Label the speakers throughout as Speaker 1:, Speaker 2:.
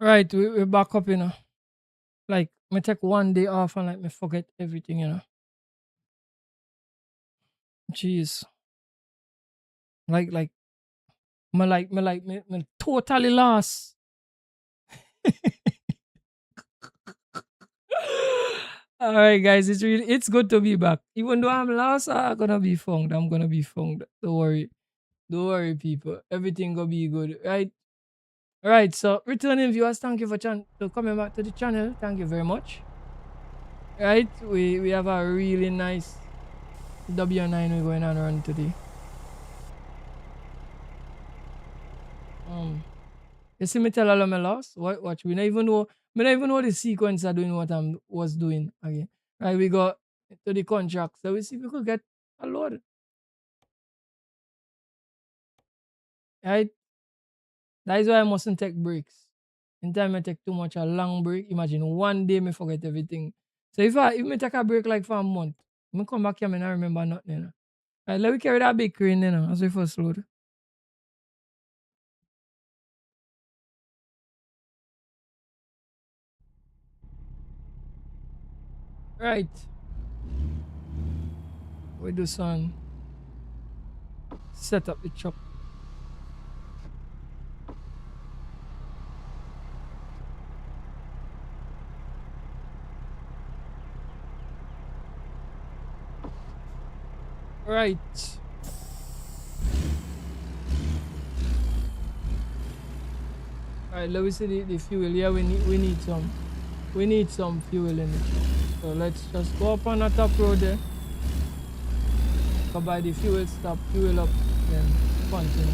Speaker 1: Right, we back up, you know. Like, me take one day off and like me forget everything, you know. Jeez. Like, me totally lost. All right, guys, it's good to be back. Even though I'm lost, I'm gonna be found. I'm gonna be found. Don't worry, people. Everything gonna be good, right? All right. So, returning viewers, thank you for coming back to the channel. Thank you very much. Right, we have a really nice W9 we're going on run today. You see me tell all of my loss. Watch, we don't even know the sequence of doing what I was doing again. Right, we got to the contract, so we see if we could get a load. Right, that is why I mustn't take breaks. Anytime I take too much a long break, imagine one day me forget everything. So if me take a break like for a month, me come back here, me not remember nothing. You know? Right, let me carry that big crane, you know, as we first load. Right, we do some set up the truck. Right. Alright, let me see the fuel. Yeah, we need some fuel in it. So let's just go up on the top road there. Go by the fuel stop, fuel up, then continue.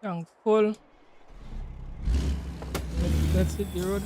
Speaker 1: Tank full. Let's hit the road.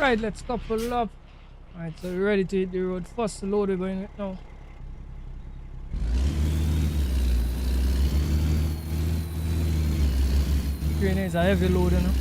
Speaker 1: Right, let's couple up. Alright, so we're ready to hit the road. First load we're going with now. Grenades a heavy load, you know.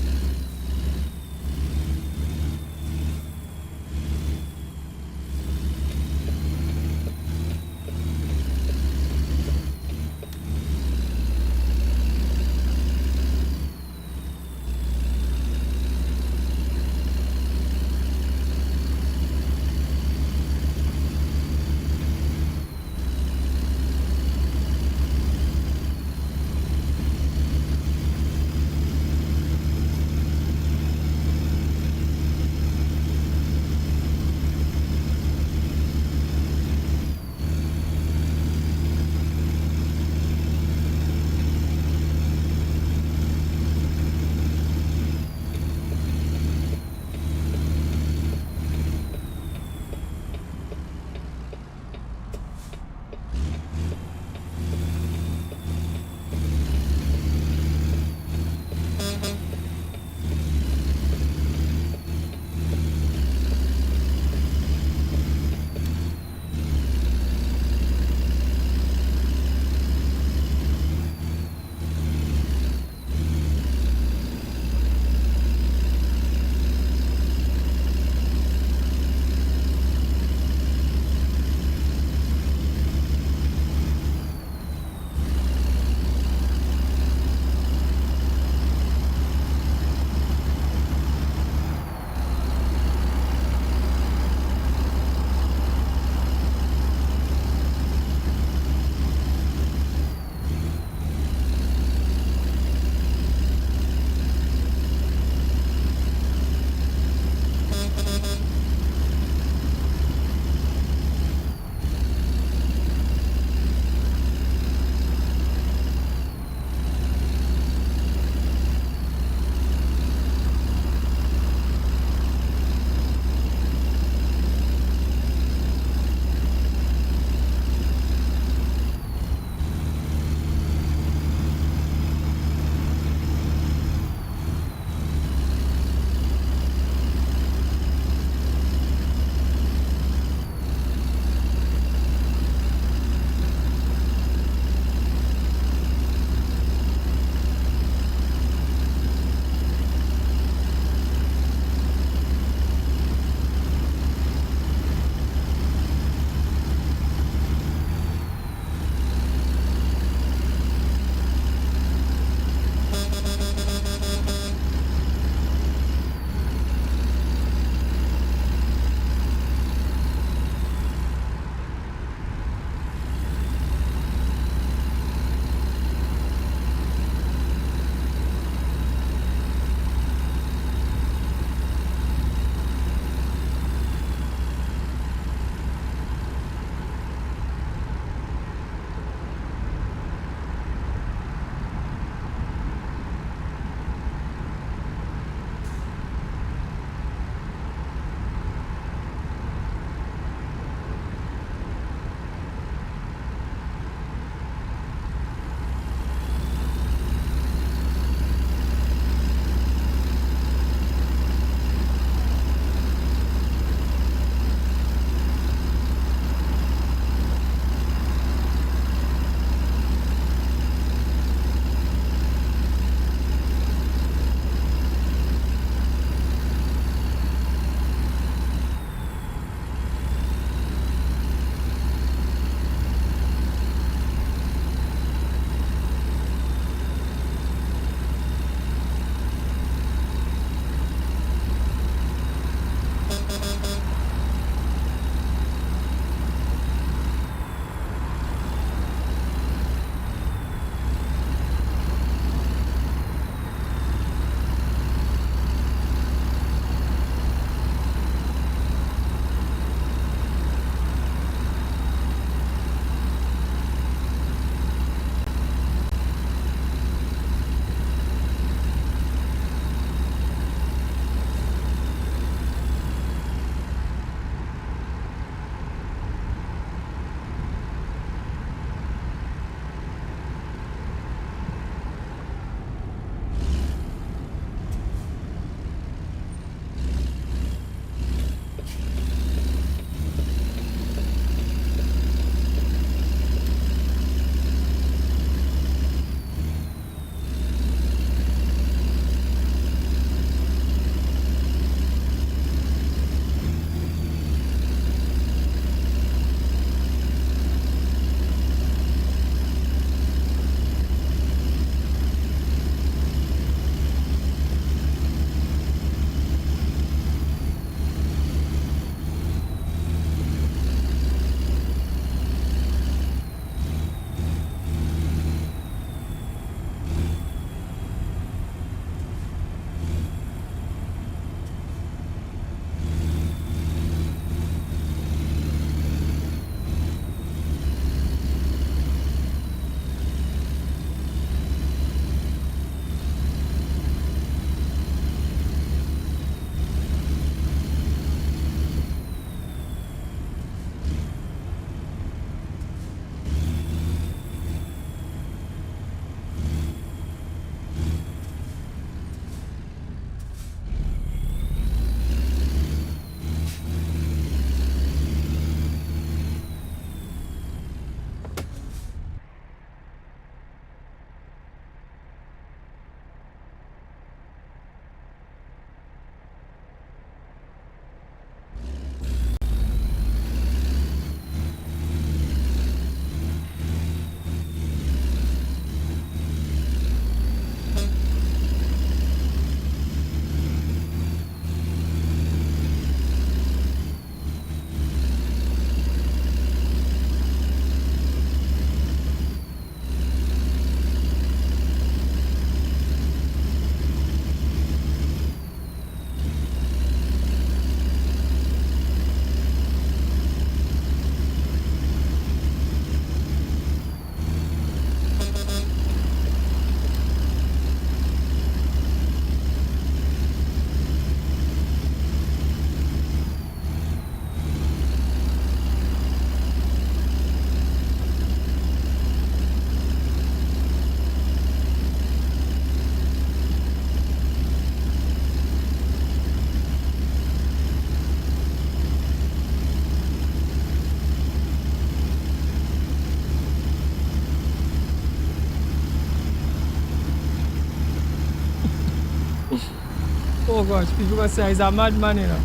Speaker 1: Oh gosh, people gonna say he's a madman, you know.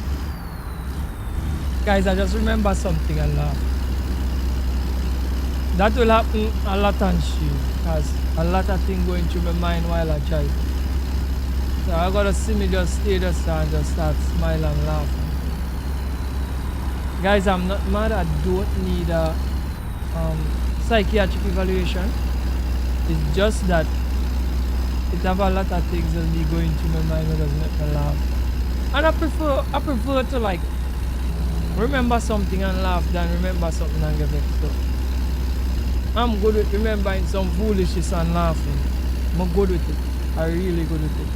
Speaker 1: Guys, I just remember something and laugh. That will happen a lot on stream because a lot of things going through my mind while I drive. So I gotta see me just stay just and just start smile and laugh. Guys, I'm not mad. I don't need a psychiatric evaluation. It's just that it have a lot of things that be going through my mind that doesn't make me laugh. And I prefer to like remember something and laugh than remember something and get vexed up. I'm good with remembering some foolishness and laughing. I'm good with it. I'm really good with it.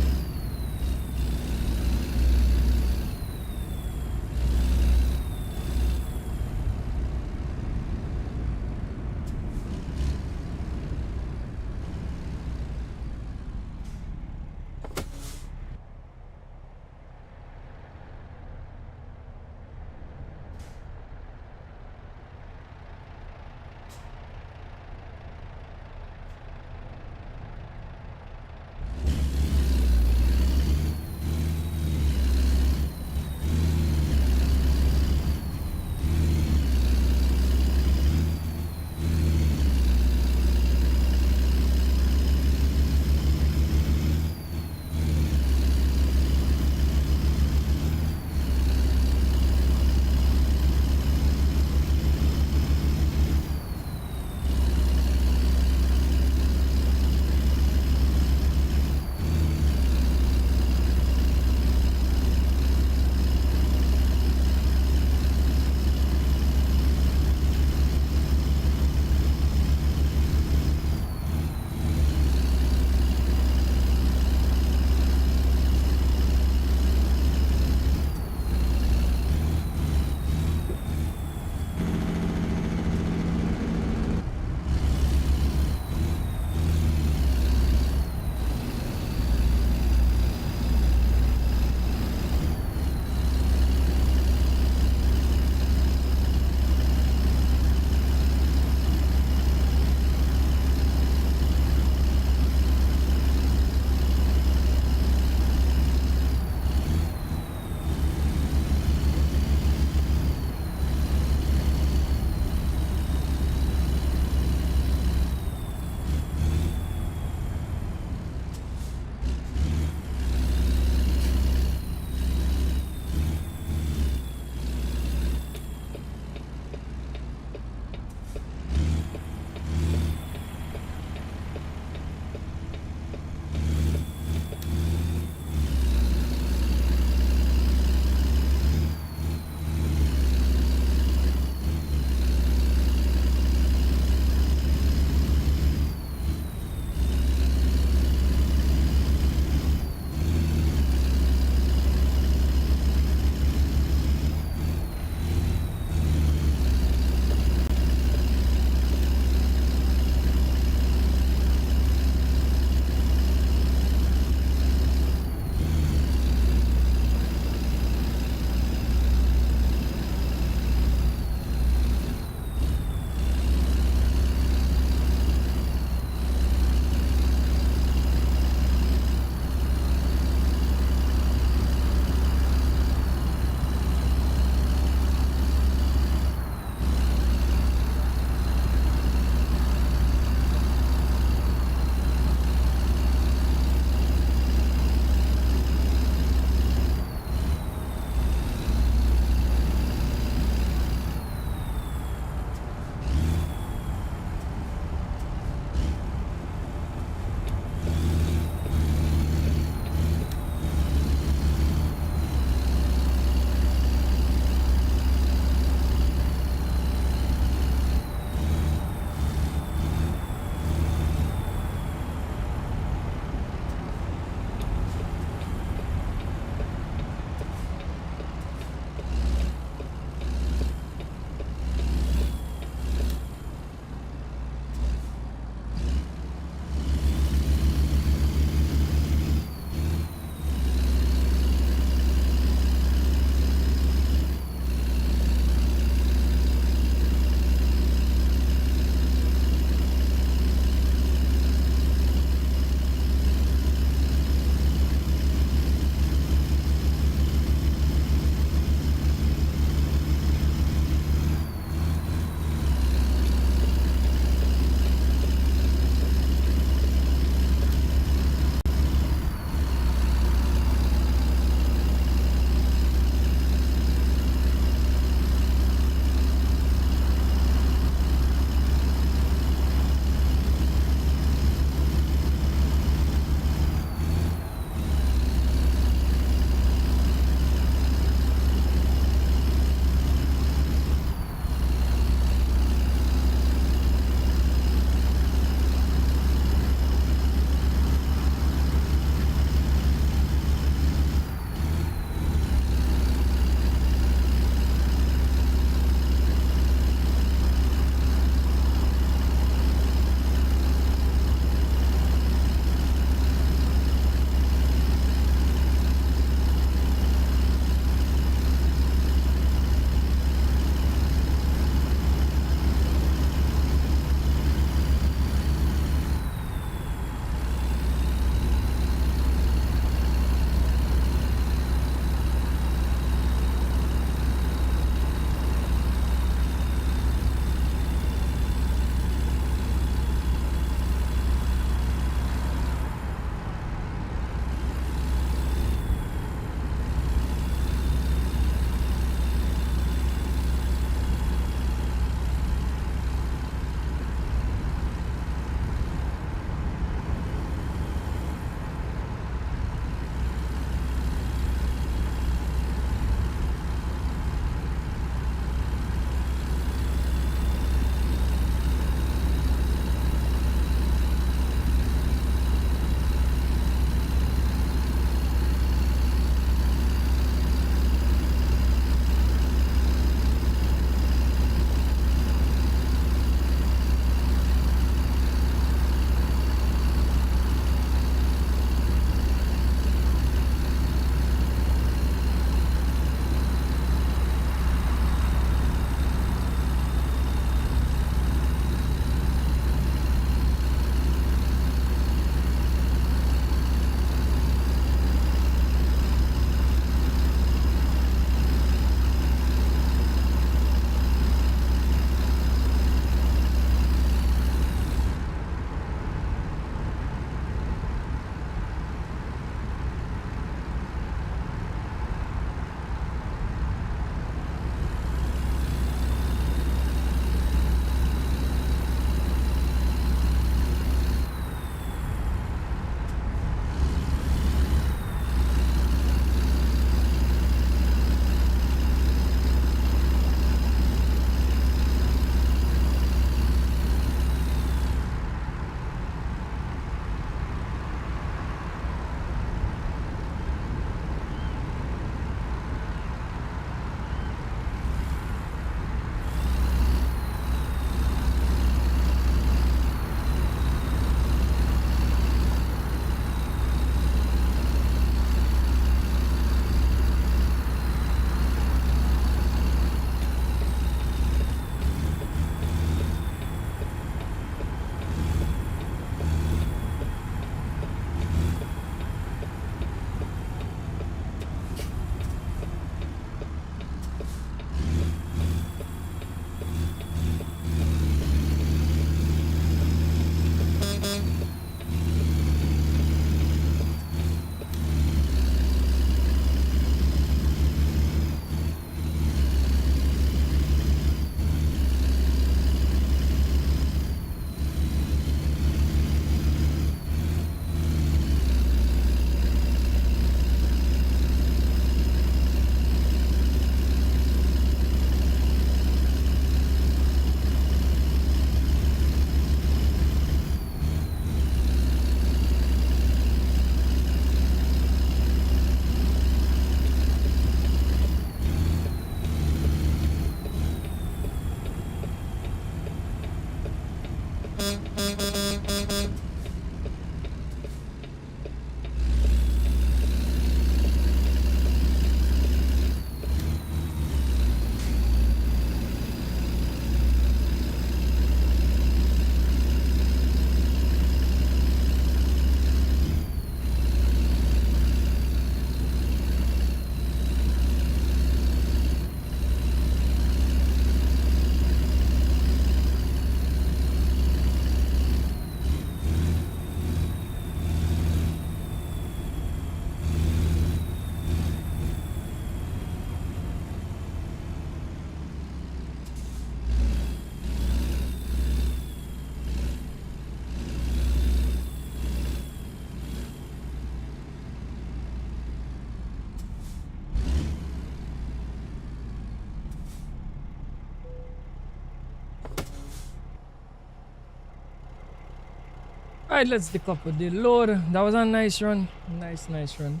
Speaker 1: Alright, let's pick up with the load. That was a nice run. Nice run.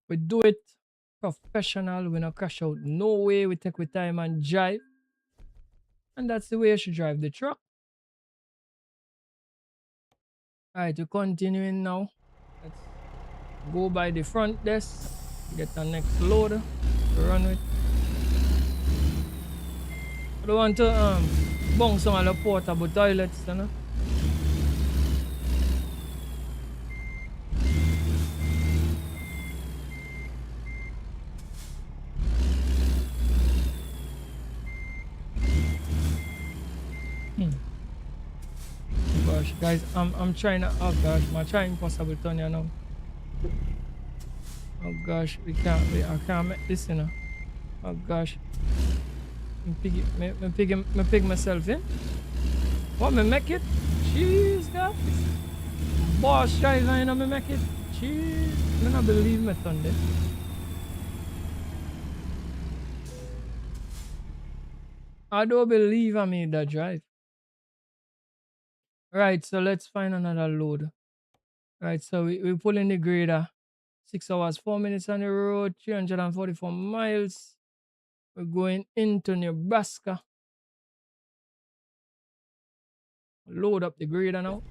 Speaker 1: We do it professional. We not crash out. No way. We take our time and drive. And that's the way you should drive the truck. Alright, we're continuing now. Let's go by the front desk. Get the next load to run with. I don't want to bounce on the portable toilets, you know. Gosh, guys, I'm trying to. Oh gosh, I'm trying impossible turn you now. Oh gosh, I can't make this, you know. Oh gosh, me pig myself in. What me make it? Jeez, guys, boss driver, you know me make it. Jeez, I don't believe me done this. I don't believe I made that drive. Right, so let's find another load. Right, so we pull in the grader. 6 hours, 4 minutes on the road, 344 miles. We're going into Nebraska. Load up the grader now.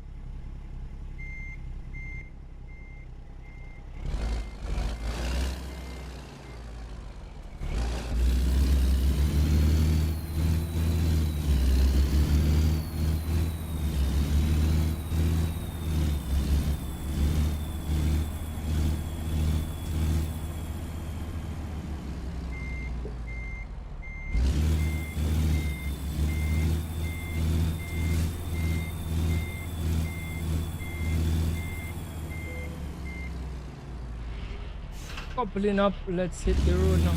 Speaker 1: Coupling up, let's hit the road now.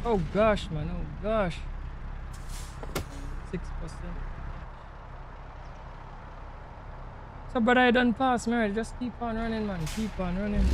Speaker 1: Oh gosh, man, oh gosh. 6%. So, but I done pass, man. Just keep on running, man. Keep on running.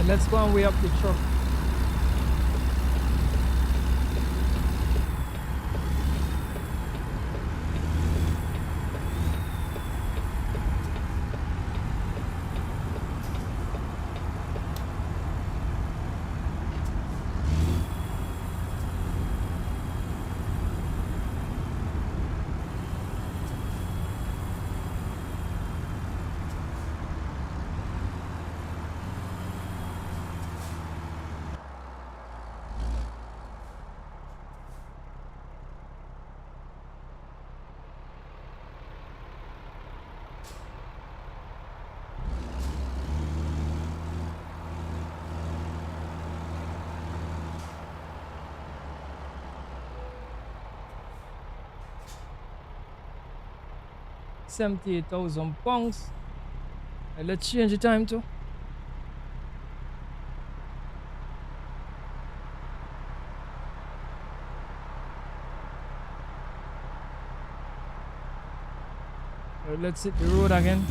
Speaker 1: Let's go and weigh up the truck. £78,000. Let's change the time to. Let's hit the road again.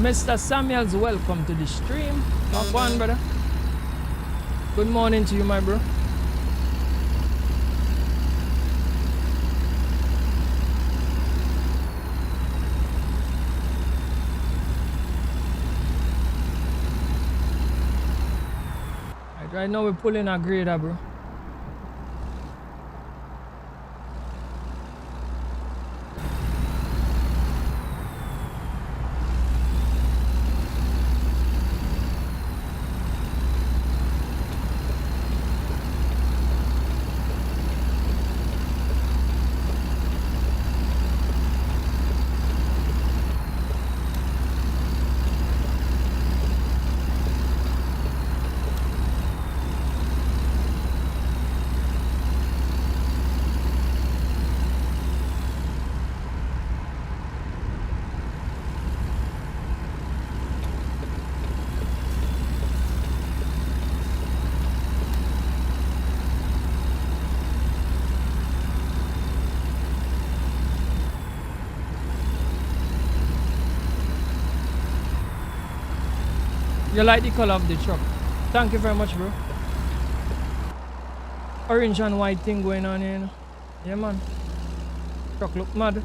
Speaker 1: Mr. Samuels, welcome to the stream. Go on, brother. Good morning to you, my bro. Right now we're pulling a grader, bro. You like the color of the truck. Thank you very much, bro. Orange and white thing going on here, you know? Yeah, man. Truck look mad.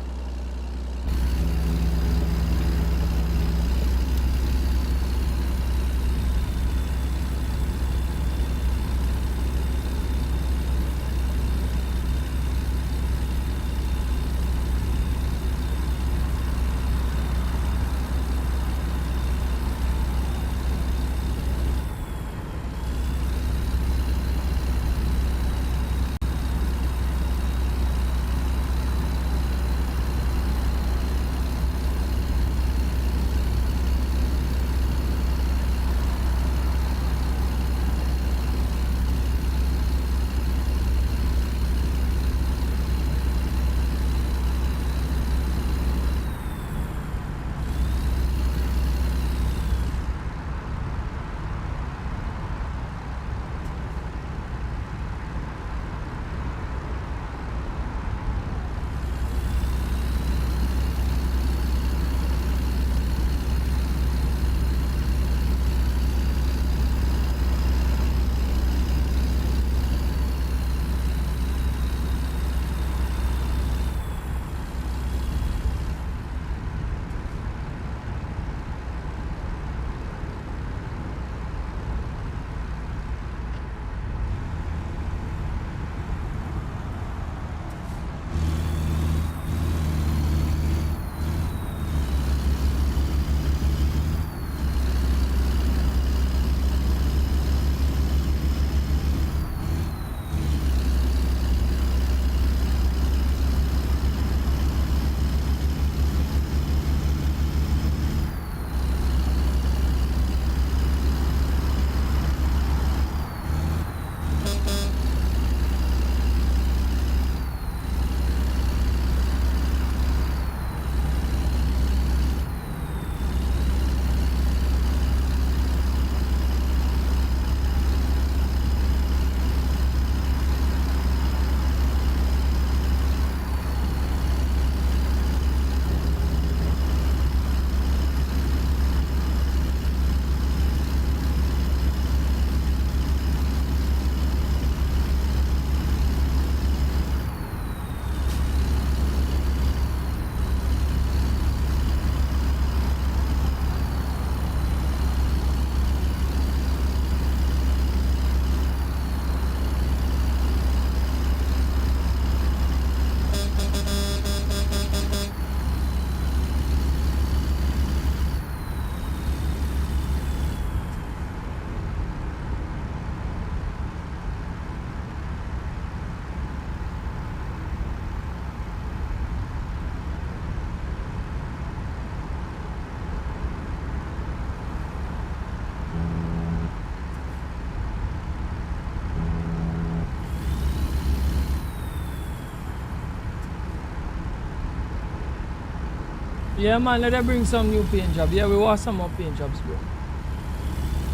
Speaker 1: Yeah, man, let them bring some new paint jobs. Yeah, we want some more paint jobs, bro.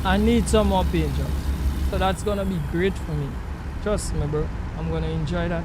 Speaker 1: I need some more paint jobs. So that's gonna be great for me. Trust me, bro. I'm gonna enjoy that.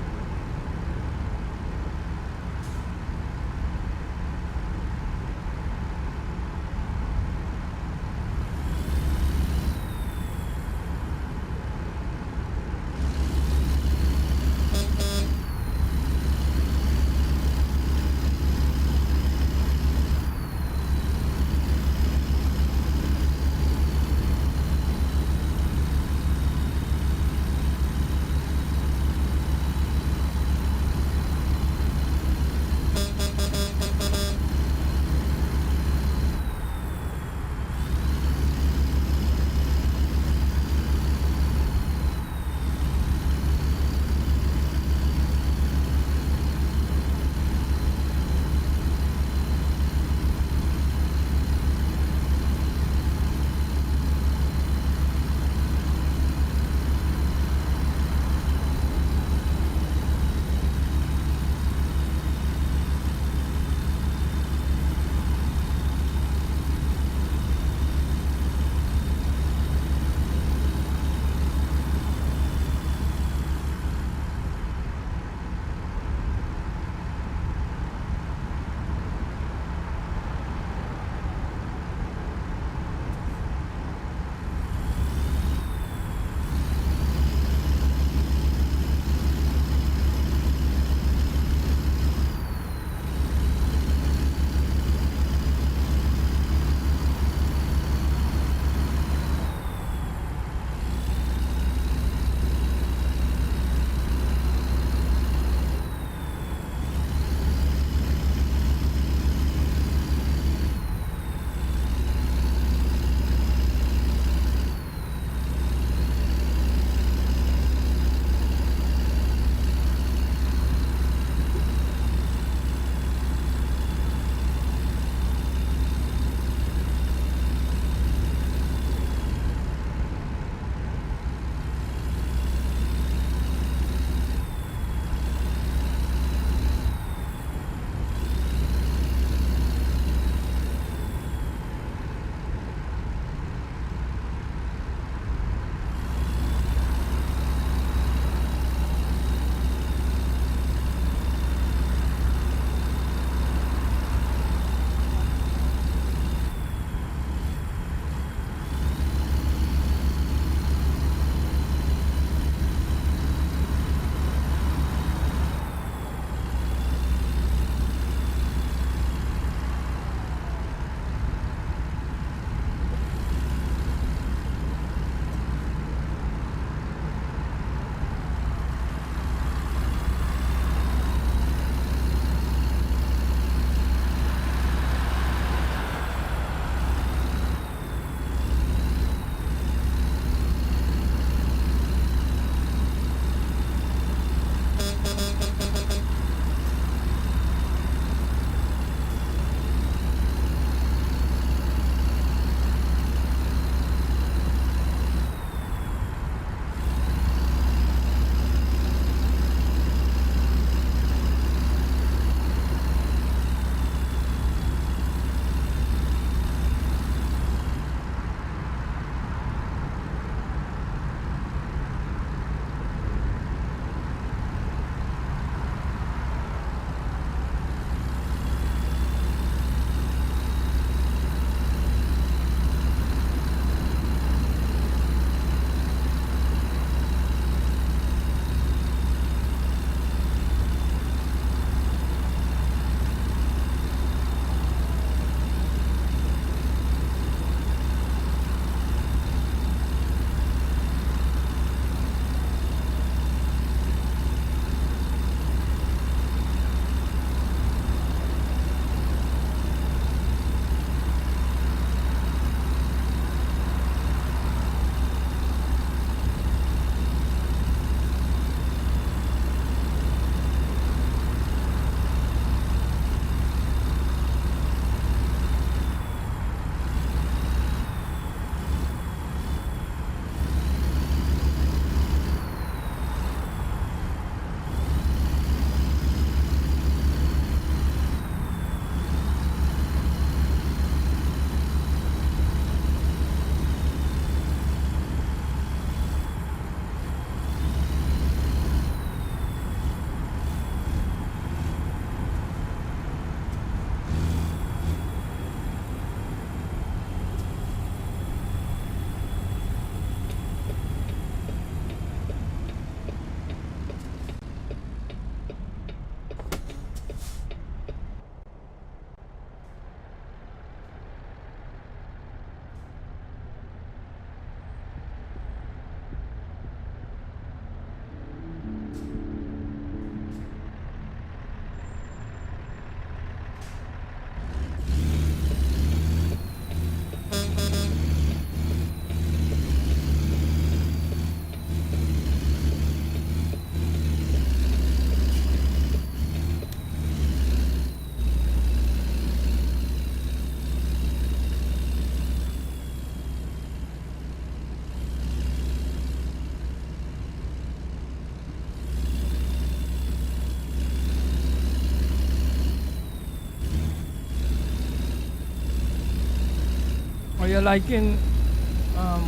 Speaker 1: you're liking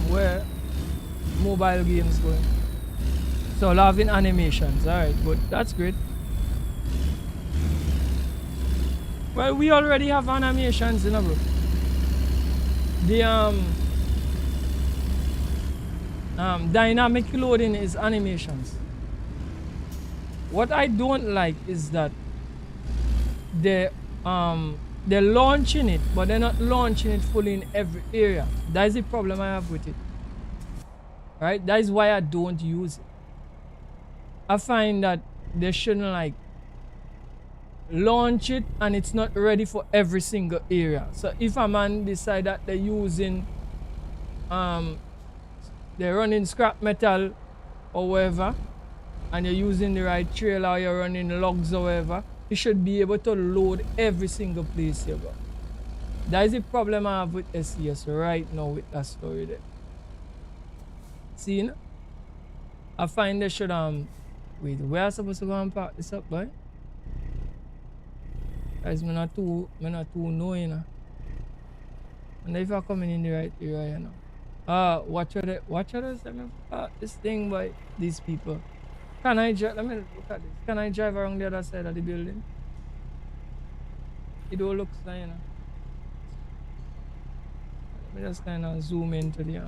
Speaker 1: where mobile games going. So loving animations, alright, but that's great. Well, we already have animations in a bro. The dynamic loading is animations. What I don't like is that they're launching it, but they're not launching it fully in every area. That is the problem I have with it. Right? That is why I don't use it. I find that they shouldn't like launch it and it's not ready for every single area. So if a man decide that they're using they're running scrap metal or whatever, and you're using the right trailer, or you're running logs or whatever, you should be able to load every single place you go. That is the problem I have with SES right now with that story there. See, no? I find they should wait, where am supposed to go and park this up, boy? Guys, I'm not too knowing, you know. And if I'm coming in the right area, you know. Watch out this thing, boy. These people. Can I drive? Let me look at this. Can I drive around the other side of the building? It all looks like, you know. Let me just kind of zoom into the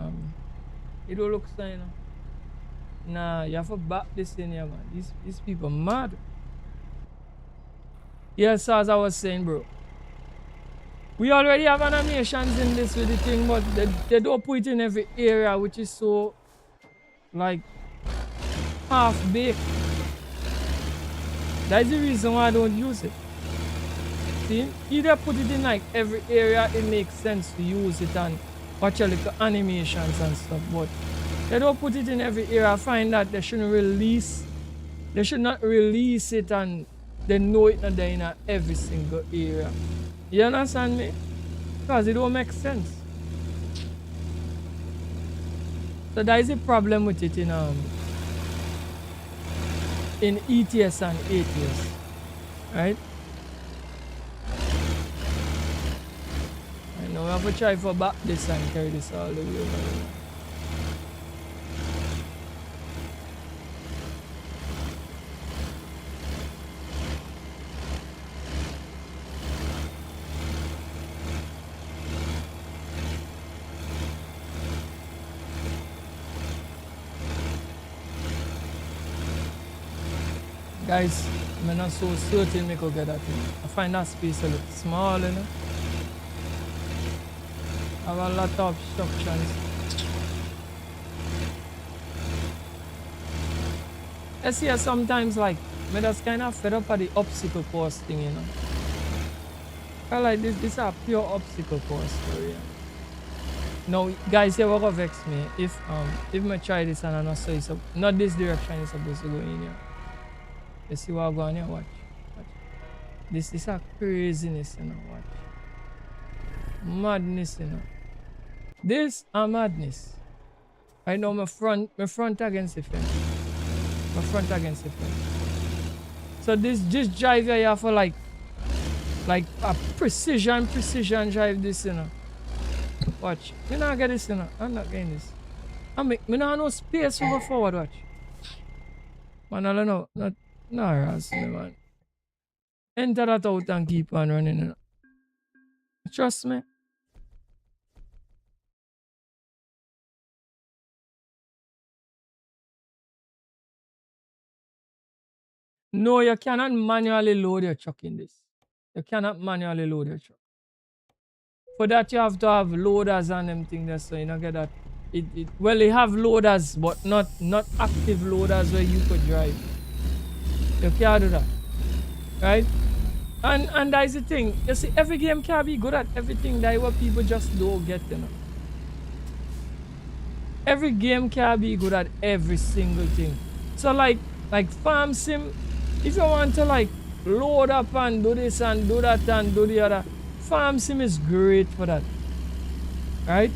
Speaker 1: it all looks like, you know. Nah, you have to back this in here, man. These people mad. Yes, as I was saying, bro. We already have animations in this with the thing, but they don't put it in every area, which is so like half-baked. That's the reason why I don't use it. See? Either put it in like every area, it makes sense to use it and watch a little animations and stuff, but they don't put it in every area. I find that they should not release it and they know it not there in every single area. You understand me? Because it don't make sense. So that is a problem with it in ETS and ATS, right? I know we have to try for back this and carry this all the way over. Guys, I'm not so certain I could get that thing. I find that space a little small, you know. I have a lot of obstructions. I see sometimes like, I'm just kind of fed up at the obstacle course thing, you know. I like this is a pure obstacle course for you. Now, guys, here what vex me if I try this and I not so it's not this direction you're supposed to go in here. You see what I'm going here? Watch. This is a craziness, you know. Watch. Madness, you know. This a madness. Right now, my front against the fence. My front against the fence. So this drive here, you have to like a precision drive this, you know. Watch. Me not get this, you know. I'm not getting this. Me not no space to go forward, watch. Man, I don't know. No, harass me, man. Enter that out and keep on running, you know. Trust me. No, you cannot manually load your truck in this. You cannot manually load your truck. For that, you have to have loaders and them things there, so you don't get that. Well, they have loaders, but not active loaders where you could drive. You can't do that. Right? And that's the thing. You see, every game can be good at everything. That's what people just don't get, you know. Every game can be good at every single thing. So like farm sim, if you want to like load up and do this and do that and do the other, farm sim is great for that. Right?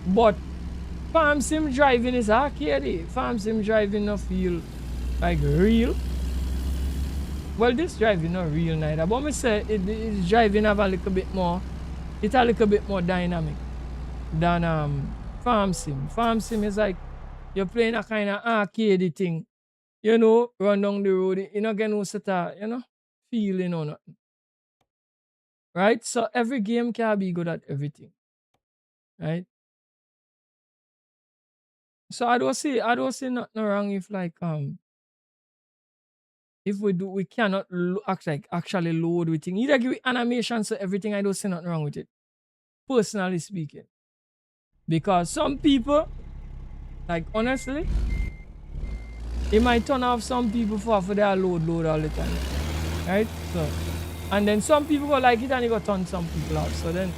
Speaker 1: But farm sim driving is arcade. Farm sim driving no feel like real. Well, this driving not real neither. But me say it's driving have a little bit more. It's a little bit more dynamic. than farm sim. Farm sim is like you're playing a kind of arcade thing. You know, run down the road. You know, get no set of, feeling or nothing. Right? So every game can be good at everything. Right? So I don't see nothing wrong if like if we cannot actually load with thing. Either give it animation so everything, I don't see nothing wrong with it. Personally speaking. Because some people, like honestly, it might turn off some people for their load all the time. Right? So and then some people go like it and it go turn some people off. So then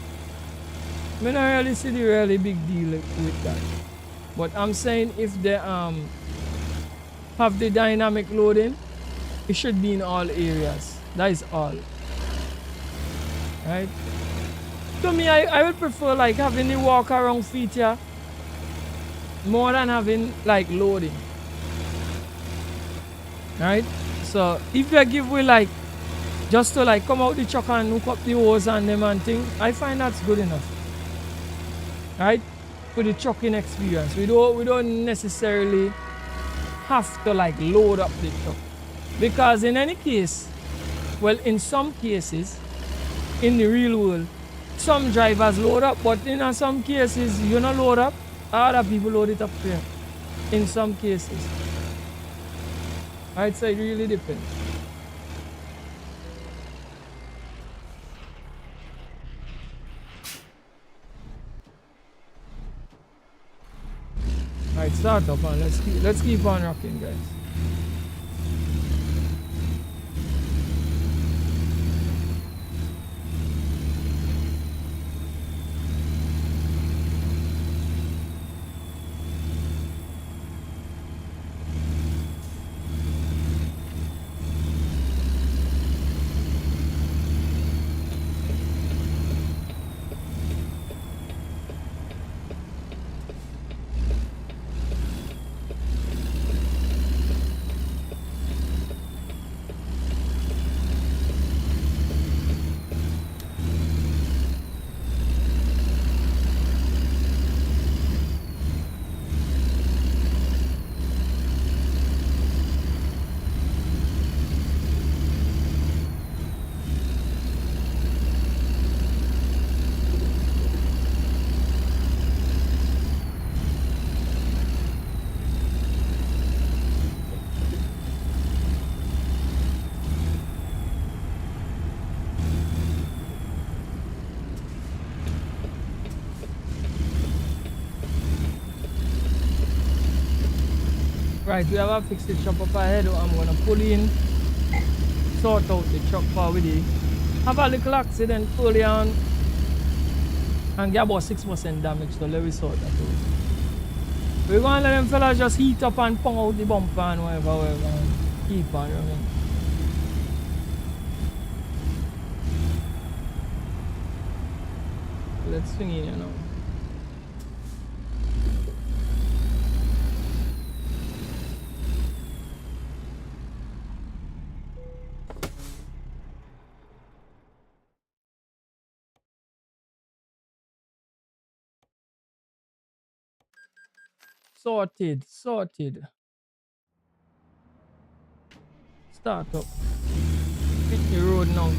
Speaker 1: I don't really see the really big deal with that. But I'm saying if they have the dynamic loading, it should be in all areas. That is all. Right? To me, I would prefer like having the walk around feature more than having like loading. Right? So if they give we like just to like come out the truck and hook up the hose and them and thing, I find that's good enough. Right? For the trucking experience. We don't necessarily have to like load up the truck. Because in any case, well, in some cases, in the real world, some drivers load up, but in some cases, you not load up, other people load it up there. In some cases. Right, so it really depends. Alright, start up and let's keep on rocking, guys. Right, we have a fix the chop up ahead. I'm gonna pull in, sort out the truck for with it. Have a little accident early on and get about 6% damage, so let me sort that out. We're gonna let them fellas just heat up and pong out the bumper and whatever, and keep on running. Let's swing in, you know. Sorted. Start up. Hit the road now.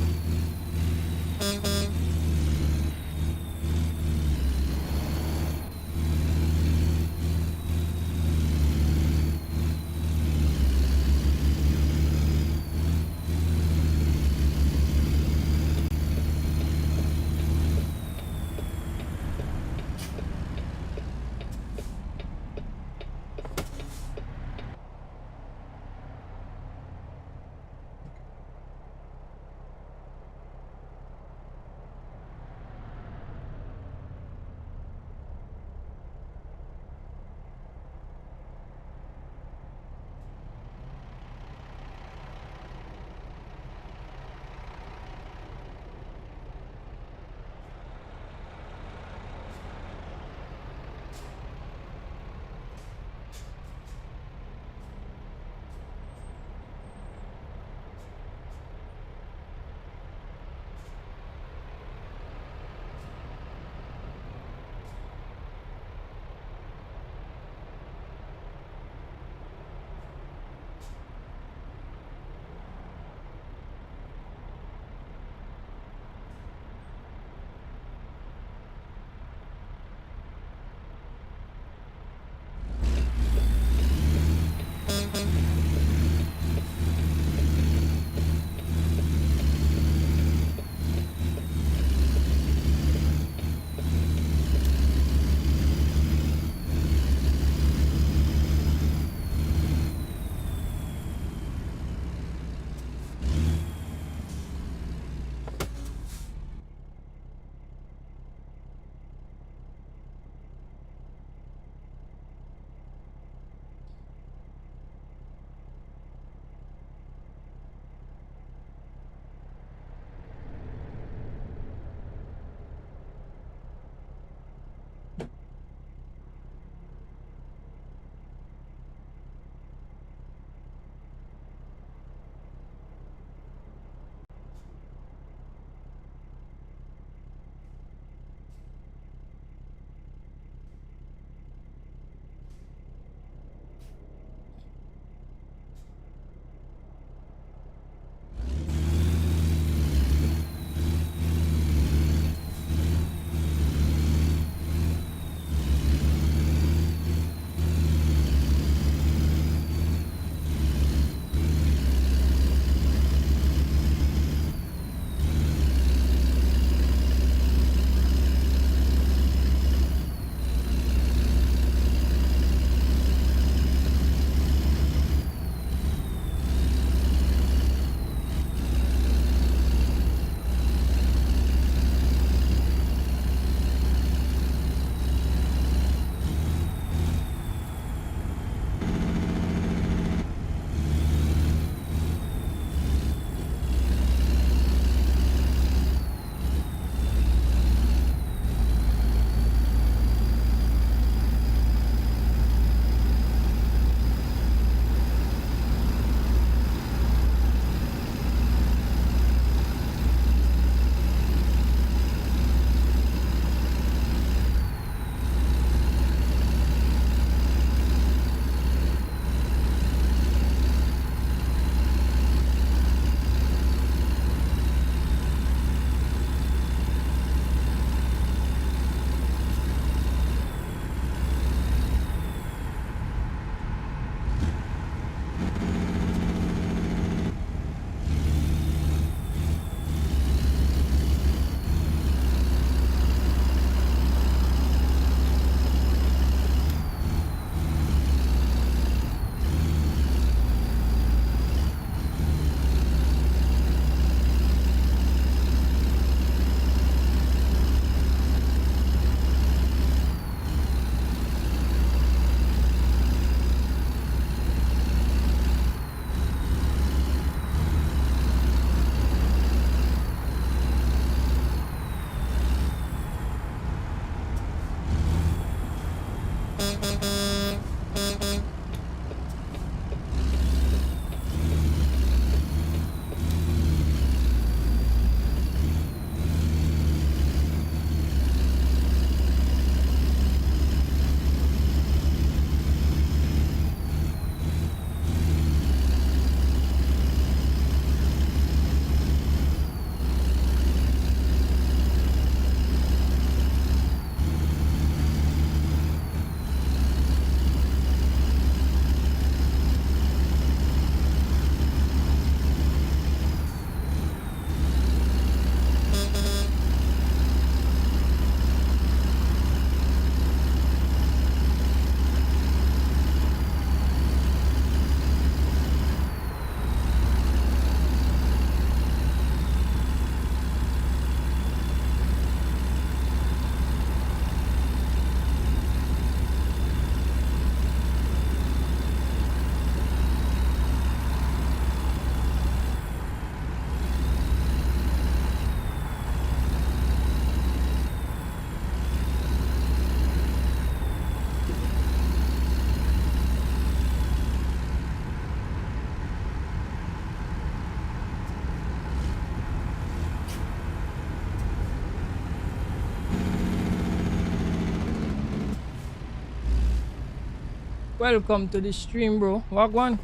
Speaker 1: Welcome to the stream, bro. Walk one.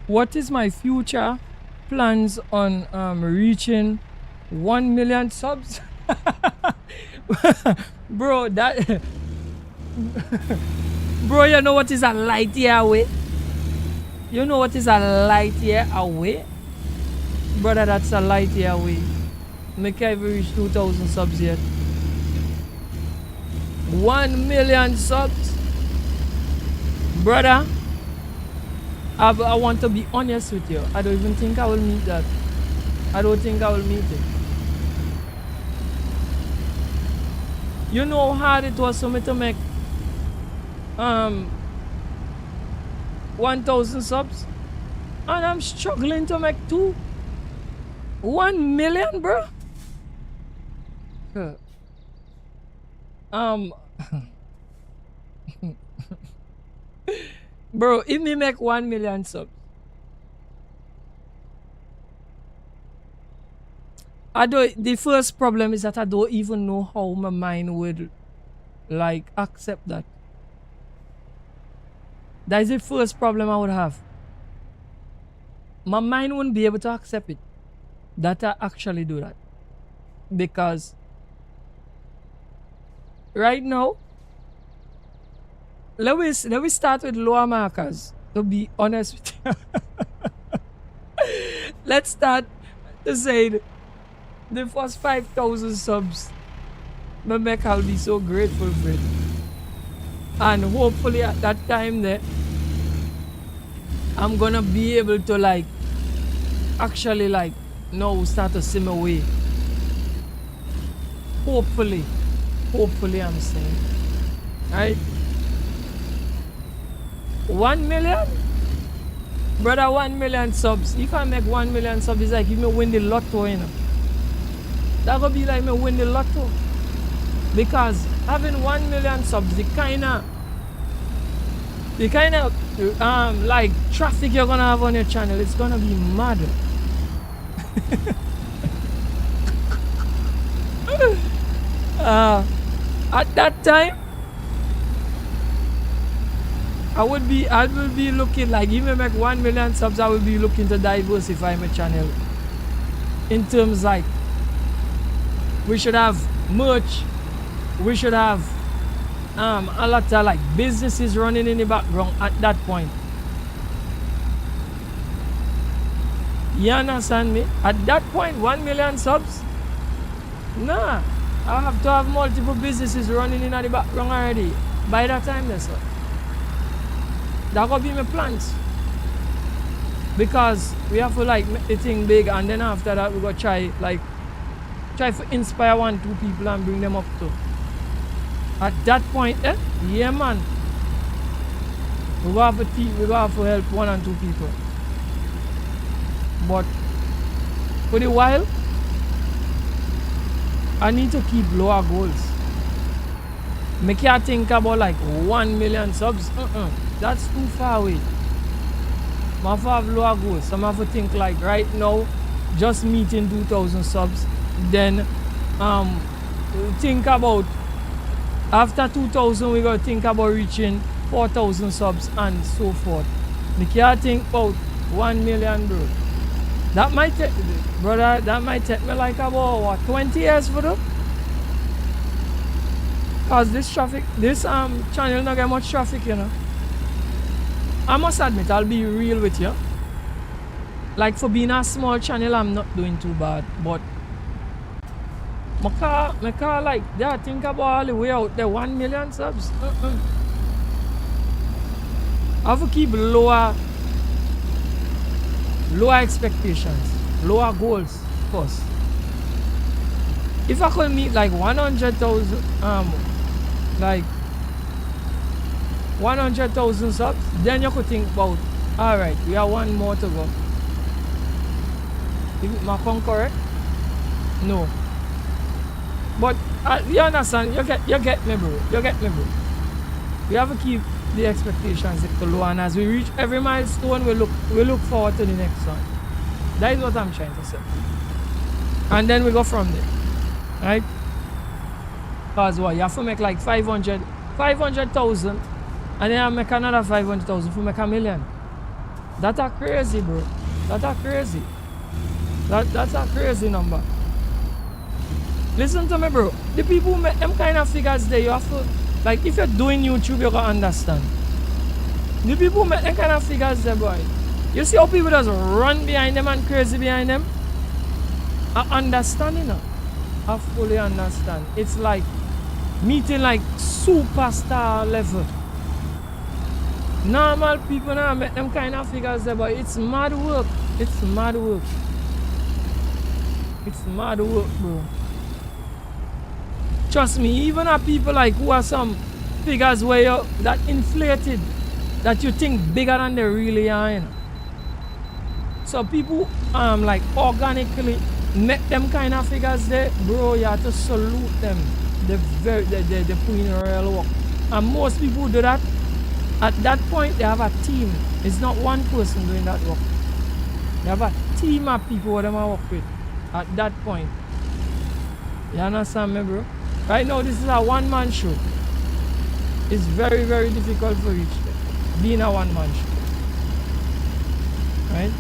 Speaker 1: What is my future plans on reaching 1 million subs? Bro, that bro, you know what is a light year away? You know what is a light year away? Brother, that's a light year away. Make I even reach 2,000 subs yet. 1 million subs. Brother, I want to be honest with you. I don't even think I will meet that. I don't think I will meet it. You know how hard it was for me to make 1,000 subs? And I'm struggling to make 1 million, bro. Bro, if me make 1 million subs, the first problem is that I don't even know how my mind would like accept that. That is the first problem I would have. My mind wouldn't be able to accept it, that I actually do that. Because right now, let me start with lower markers, to be honest with you. Let's start to say the first 5,000 subs. My make, I'll be so grateful for it. And hopefully at that time there, I'm gonna be able to like actually like now start to see my way. Hopefully I'm saying. Right? 1 million? Brother, 1 million subs. If I make 1 million subs, it's like if me win the lotto, you know. That would be like me win the lotto. Because having 1 million subs, the kind of like traffic you're gonna have on your channel, it's gonna be mad. At that time, I will be looking like, if I make 1 million subs, I will be looking to diversify my channel. In terms like, we should have merch, we should have a lot of like businesses running in the background at that point. You understand me? At that point, 1 million subs? Nah, I have to have multiple businesses running in the background already. By that time, that's all. That gonna be my plans. Because we have to like make the thing big, and then after that we gonna try to inspire 1-2 people and bring them up to. At that point, yeah man. We gonna have a team, we gonna have to help 1 and 2 people. But for the while, I need to keep lower goals. Make you think about like 1 million subs. That's too far away. I have to have lower goals. So I have to think like right now, just meeting 2,000 subs. Then think about after 2,000 we gotta think about reaching 4,000 subs and so forth. Make you think about 1 million, bro. That might take, brother, that might take me like about what, 20 years for that? Cause this channel not get much traffic, you know. I must admit, I'll be real with you. Like for being a small channel, I'm not doing too bad, but my car like that, think about all the way out there, 1 million subs. I have to keep lower expectations, lower goals first. If I could meet like 100,000 like 100,000 subs, then you could think about, alright, we have 1 more to go. Is my phone correct? No. But you understand? You get me, bro. You get me, bro. We have to keep the expectations low, and as we reach every milestone, we look forward to the next one. That is what I'm trying to say. And then we go from there, right? Because what, you have to make like 500,000, and then I make another 500,000 for make $1 million. That's a crazy, bro. That's a crazy. That's a crazy number. Listen to me, bro. The people who make them kind of figures there, you have to, like, if you're doing YouTube, you gotta understand. The people who make them kind of figures there, boy. You see how people just run behind them and crazy behind them? I understand, you know. I fully understand. It's like meeting like superstar level. Normal people now make them kind of figures there, but it's mad work. It's mad work. It's mad work, bro. Trust me, even a people like who are some figures where you that inflated, that you think bigger than they really are, you know. So people like organically make them kind of figures there, bro. You have to salute them. They're putting in real work. And most people who do that, at that point they have a team. It's not one person doing that work. They have a team of people who they work with at that point. You understand me, bro? Right now this is a one-man show. It's very, very difficult for reach there, being a one-man show. Right?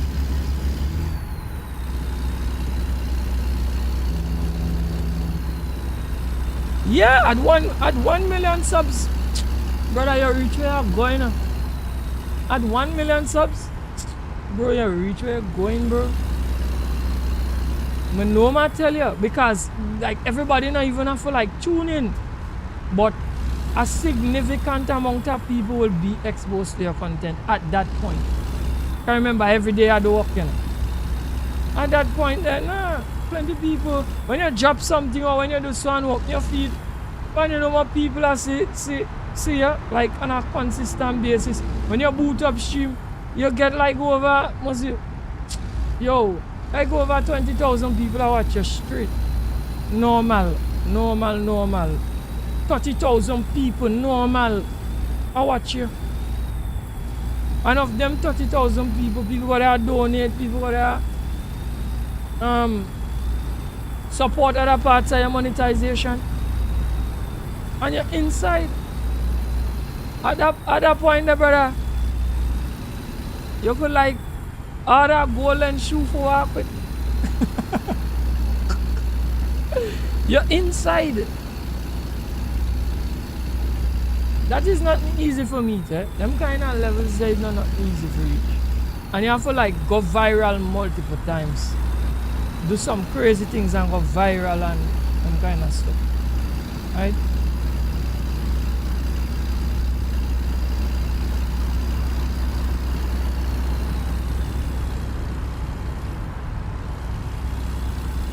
Speaker 1: Yeah, at 1 million subs, brother, you reach where you're going. At 1 million subs, bro, you reach where you're going, bro. I know I tell you, because like everybody not even have to like tune in, but a significant amount of people will be exposed to your content at that point. I remember every day I do work, you know. At that point, then plenty people, when you drop something or when you do some work, your feet, when you know what people are see you, like on a consistent basis. When you boot up stream, you get like over, like over 20,000 people are watch you straight. Normal. 30,000 people, normal, I watch you. And of them 30,000 people gotta donate, people gotta support other parts of your monetization. And you're inside. At that point, brother, you could like order golden shoe for work with. You're inside. That is not easy for me, eh? Them kind of levels there is not easy for reach. And you have to like go viral multiple times. Do some crazy things and go viral and them kind of stuff. Right?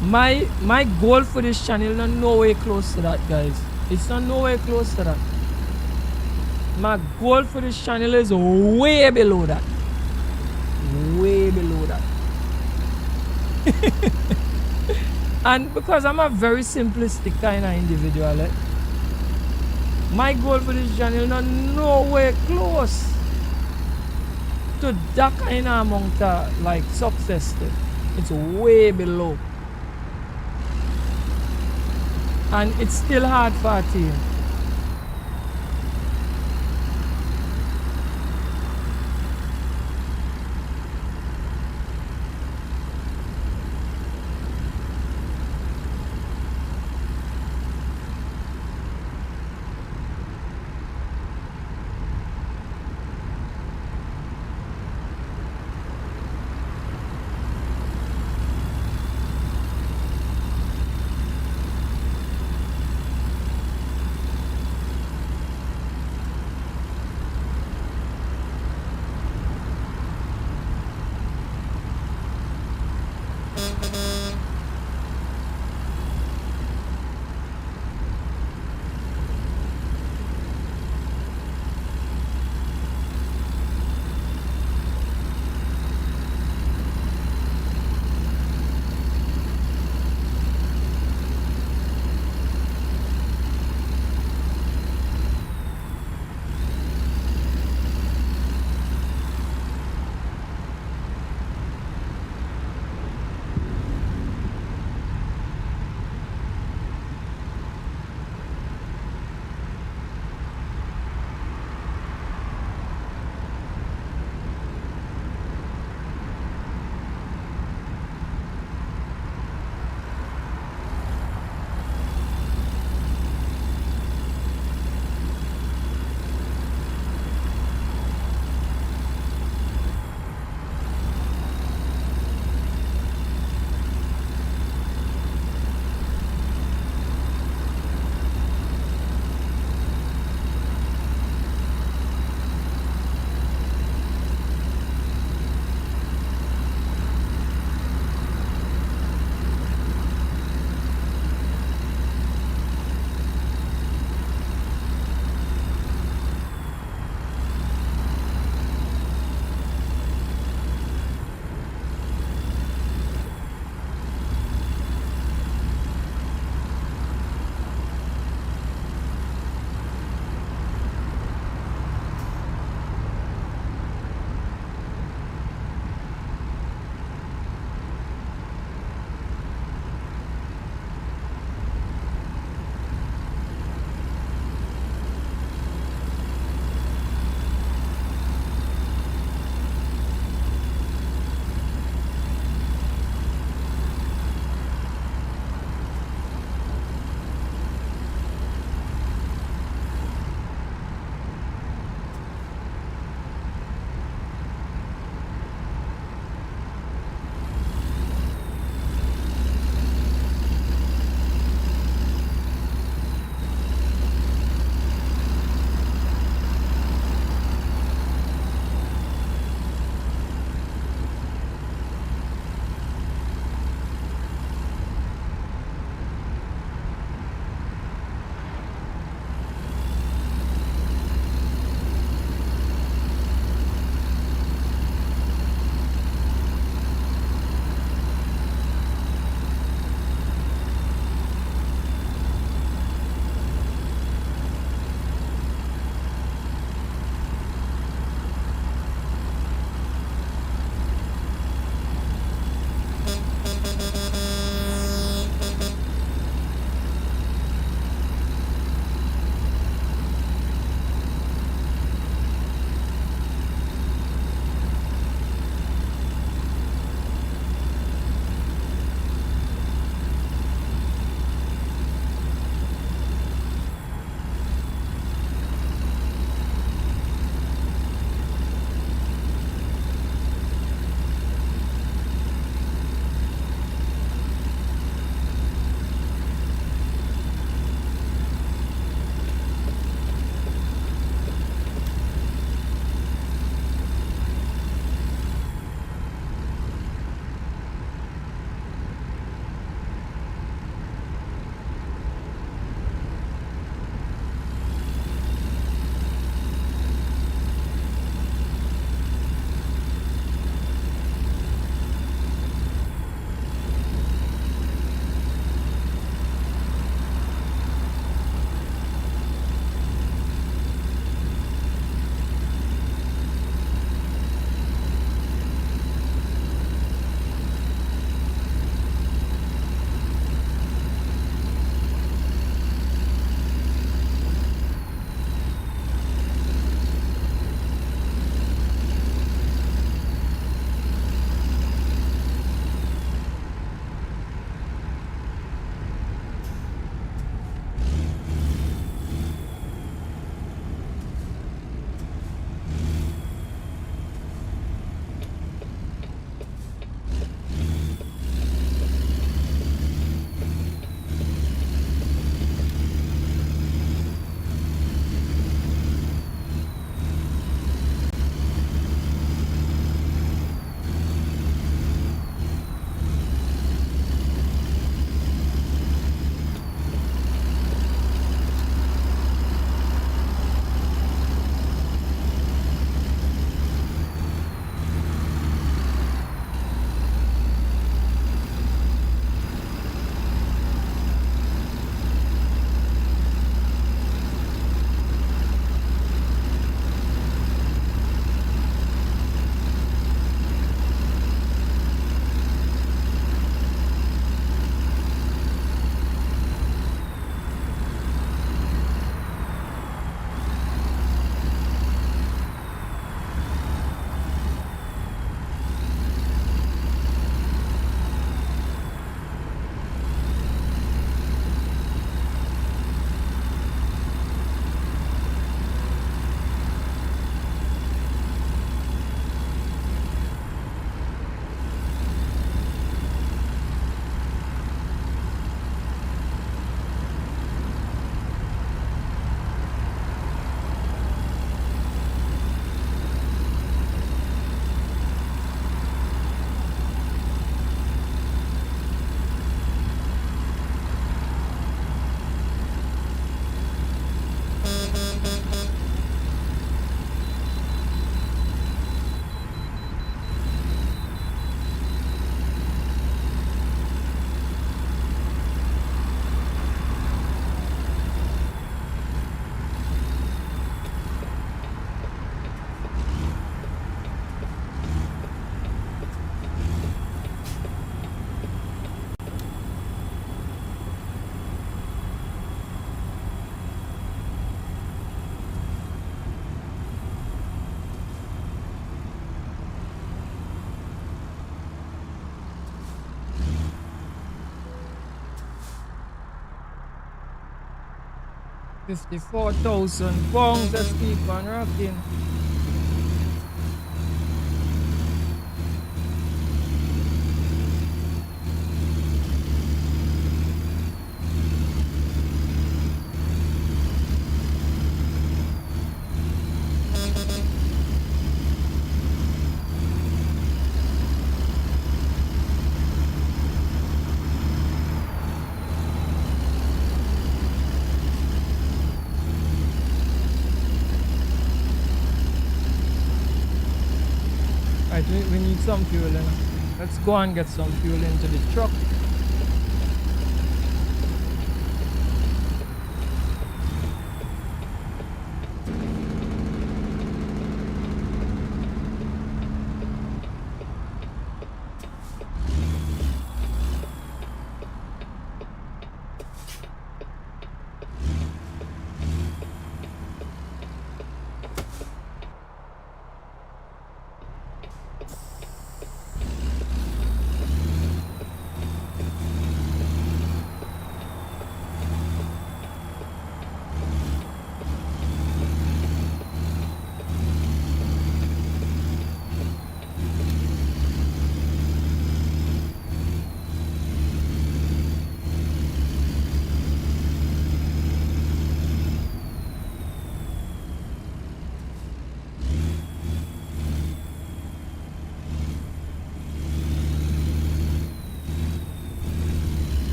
Speaker 1: My goal for this channel is not nowhere close to that, guys. It's not nowhere close to that. My goal for this channel is way below that. Way below that. And because I'm a very simplistic kind of individual, my goal for this channel is not nowhere close to that kind of amount of like success. It's way below. And it's still hard for a team. 54,000 pounds. Let's keep on rocking. Right, we need some fuel in. Let's go and get some fuel into the truck.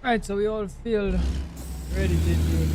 Speaker 1: Right, so we all feel ready to do.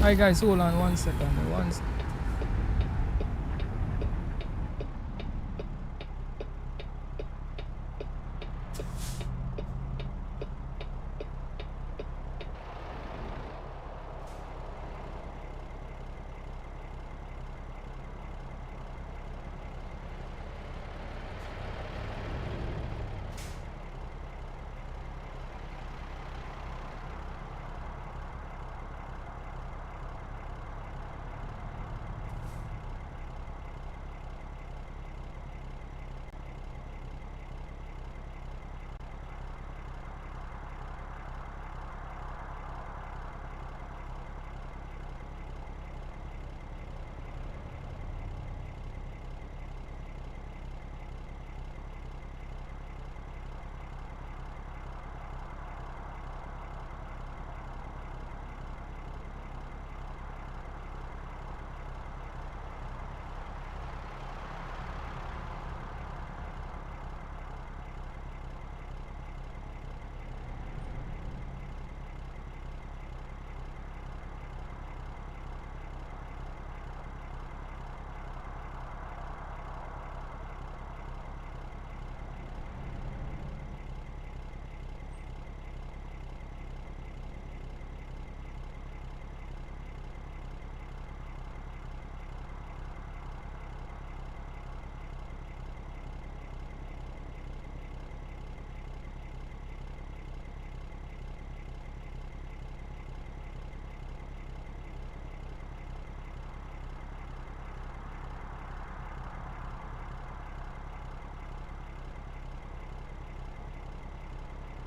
Speaker 1: Alright, guys, hold on 1 second. One second.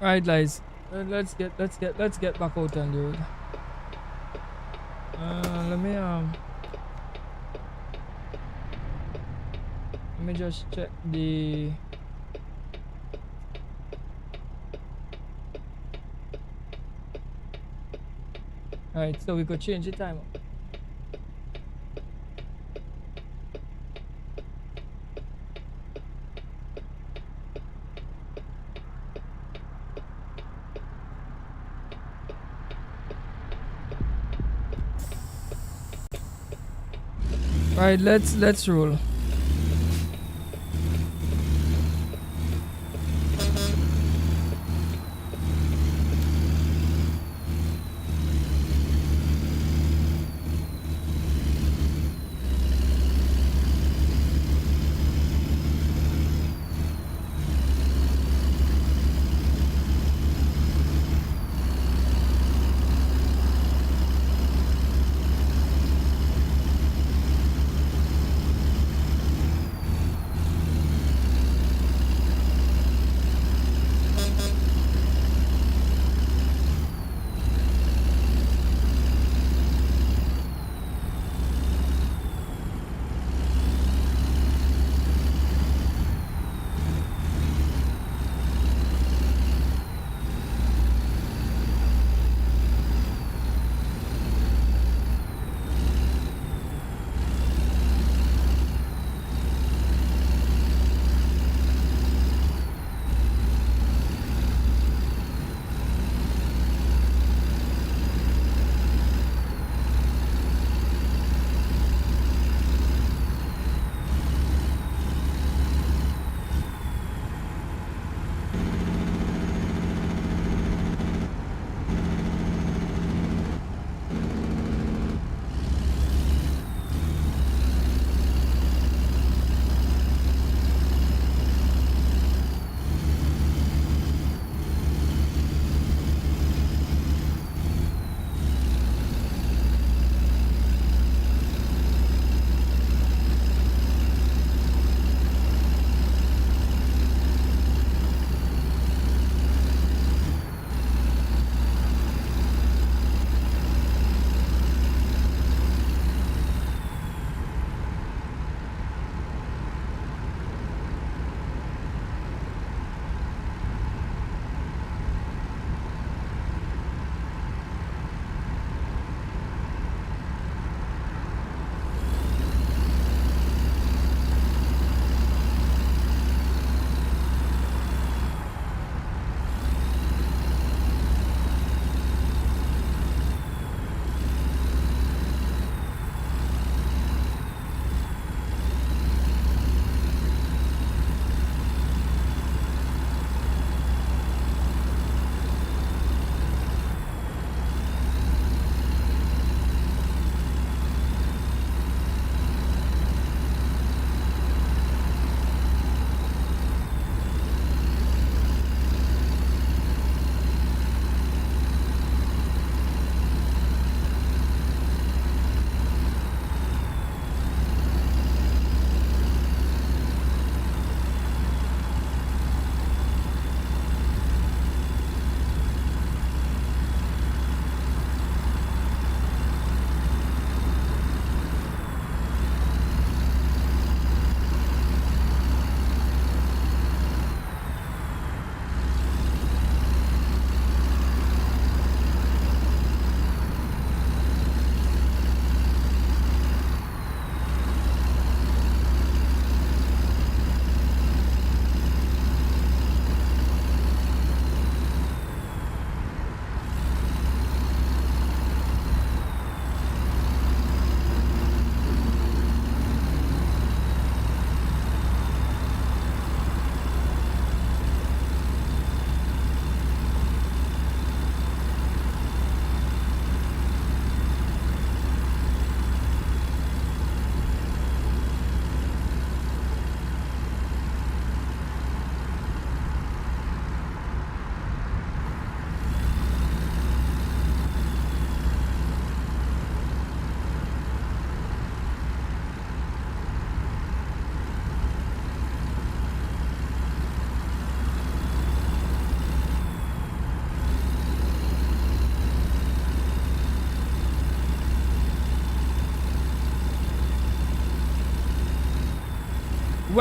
Speaker 1: Alright, guys. Let's get back out on the road. Let me just check the. Alright, so we could change the timer. Alright, let's roll.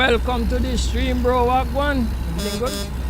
Speaker 1: welcome to the stream, bro. Walk one. Everything good?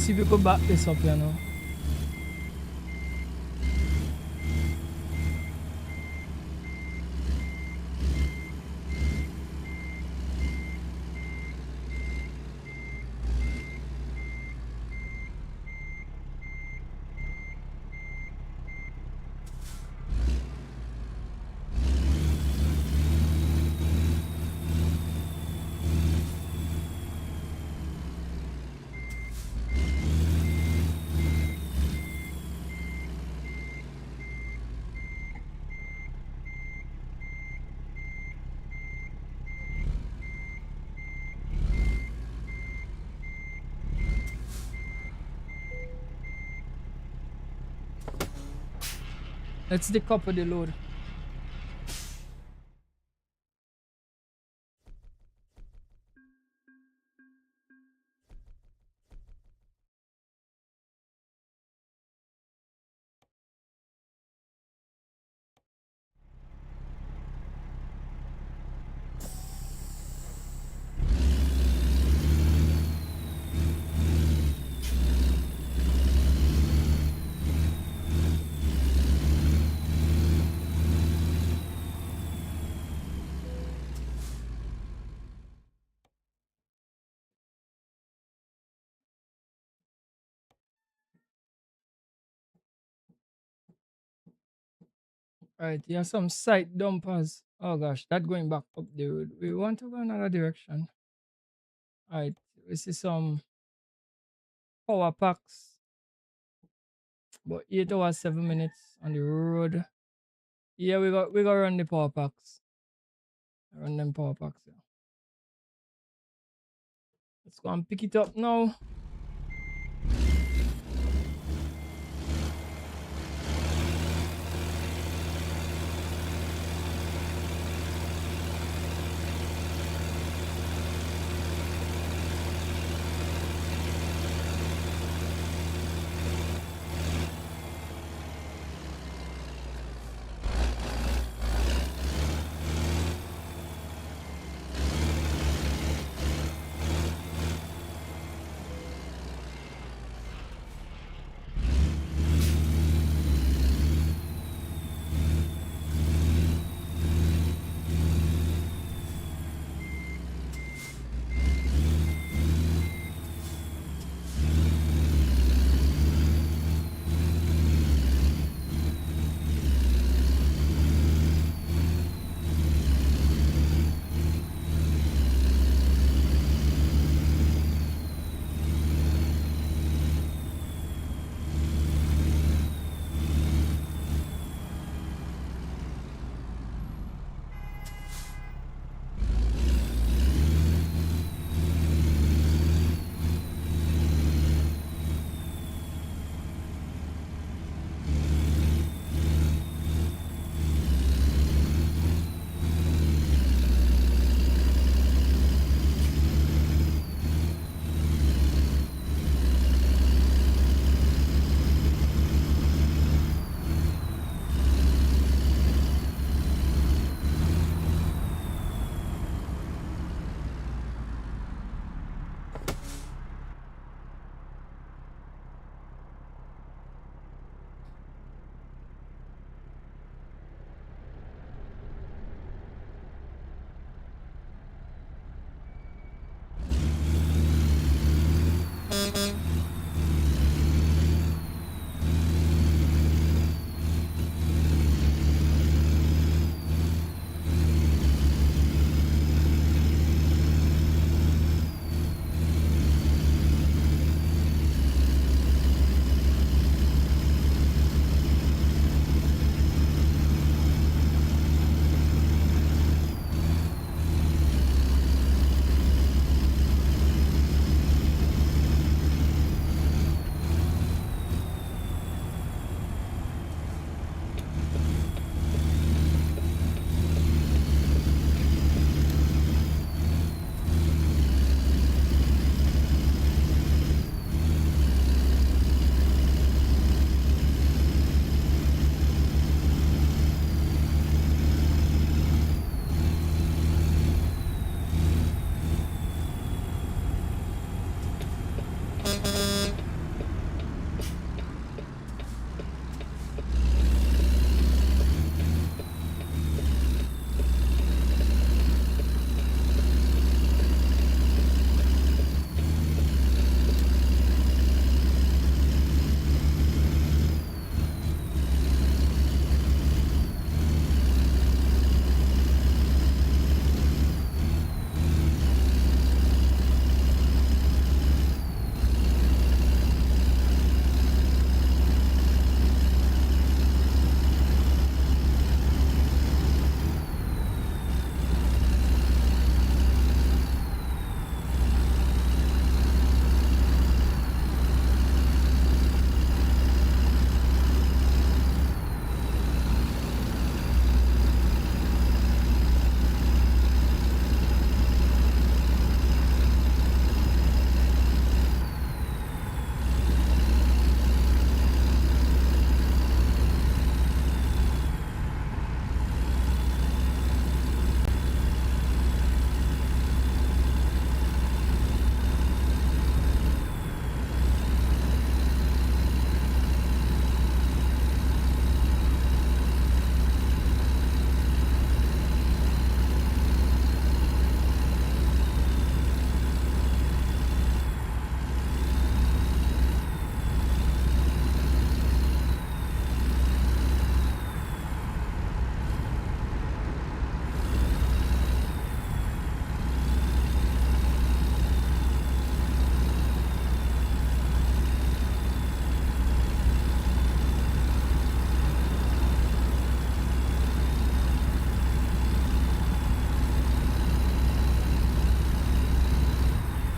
Speaker 1: see if we could back this up, you know. Let's decouple the load. Alright, here are some side dumpers. Oh gosh, that going back up the road. We want to go another direction. Alright, we see some power packs. About 8 hours, 7 minutes on the road. Yeah, we got run the power packs. Run them power packs. Yeah. Let's go and pick it up now.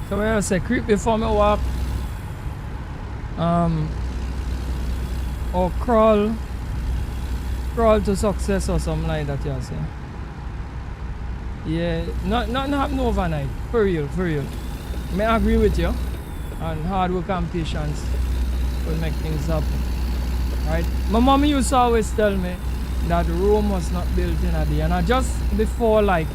Speaker 1: So when I say creep before me walk, or crawl to success or something like that, you say. Yeah, nothing happen overnight. For real, for real. I agree with you. And hard work and patience will make things happen. Right? My mom used to always tell me that Rome was not built in a day. And I just before like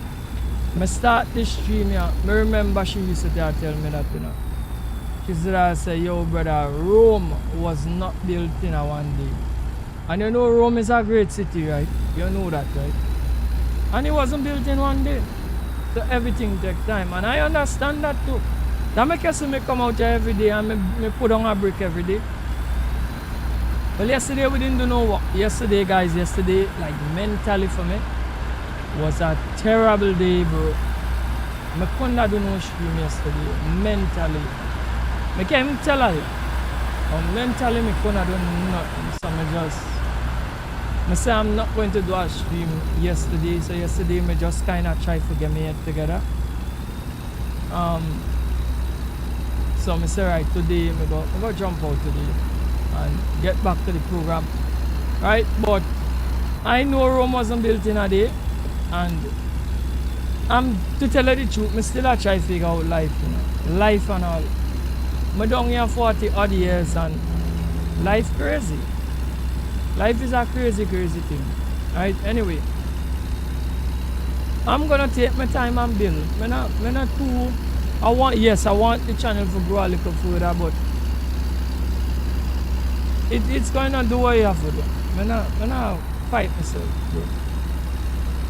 Speaker 1: I start this stream here, I remember she used to tell me that, you know. She said, I say, yo brother, Rome was not built in a one day. And you know Rome is a great city, right? You know that, right? And it wasn't built in one day. So everything takes time. And I understand that too. That make us me come out here every day and me put on a brick every day. Well, yesterday we didn't do no work. Yesterday, guys, like mentally for me, was a terrible day, bro. I couldn't do no stream yesterday. Mentally. I can't even tell her. But mentally, I couldn't do nothing. So I say I'm not going to do a stream yesterday. So yesterday, I just kind of try to get my head together. So I say, right, today, I go jump out today and get back to the program. Right? But I know Rome wasn't built in a day. And to tell you the truth, I still try to figure out life, you know. Life and all. I'm down here 40 odd years and life crazy. Life is a crazy thing. Right? Anyway. I'm gonna take my time and build. I'm not too I want the channel to grow a little further, but it's gonna do what you have to do. I'm not fight myself, bro.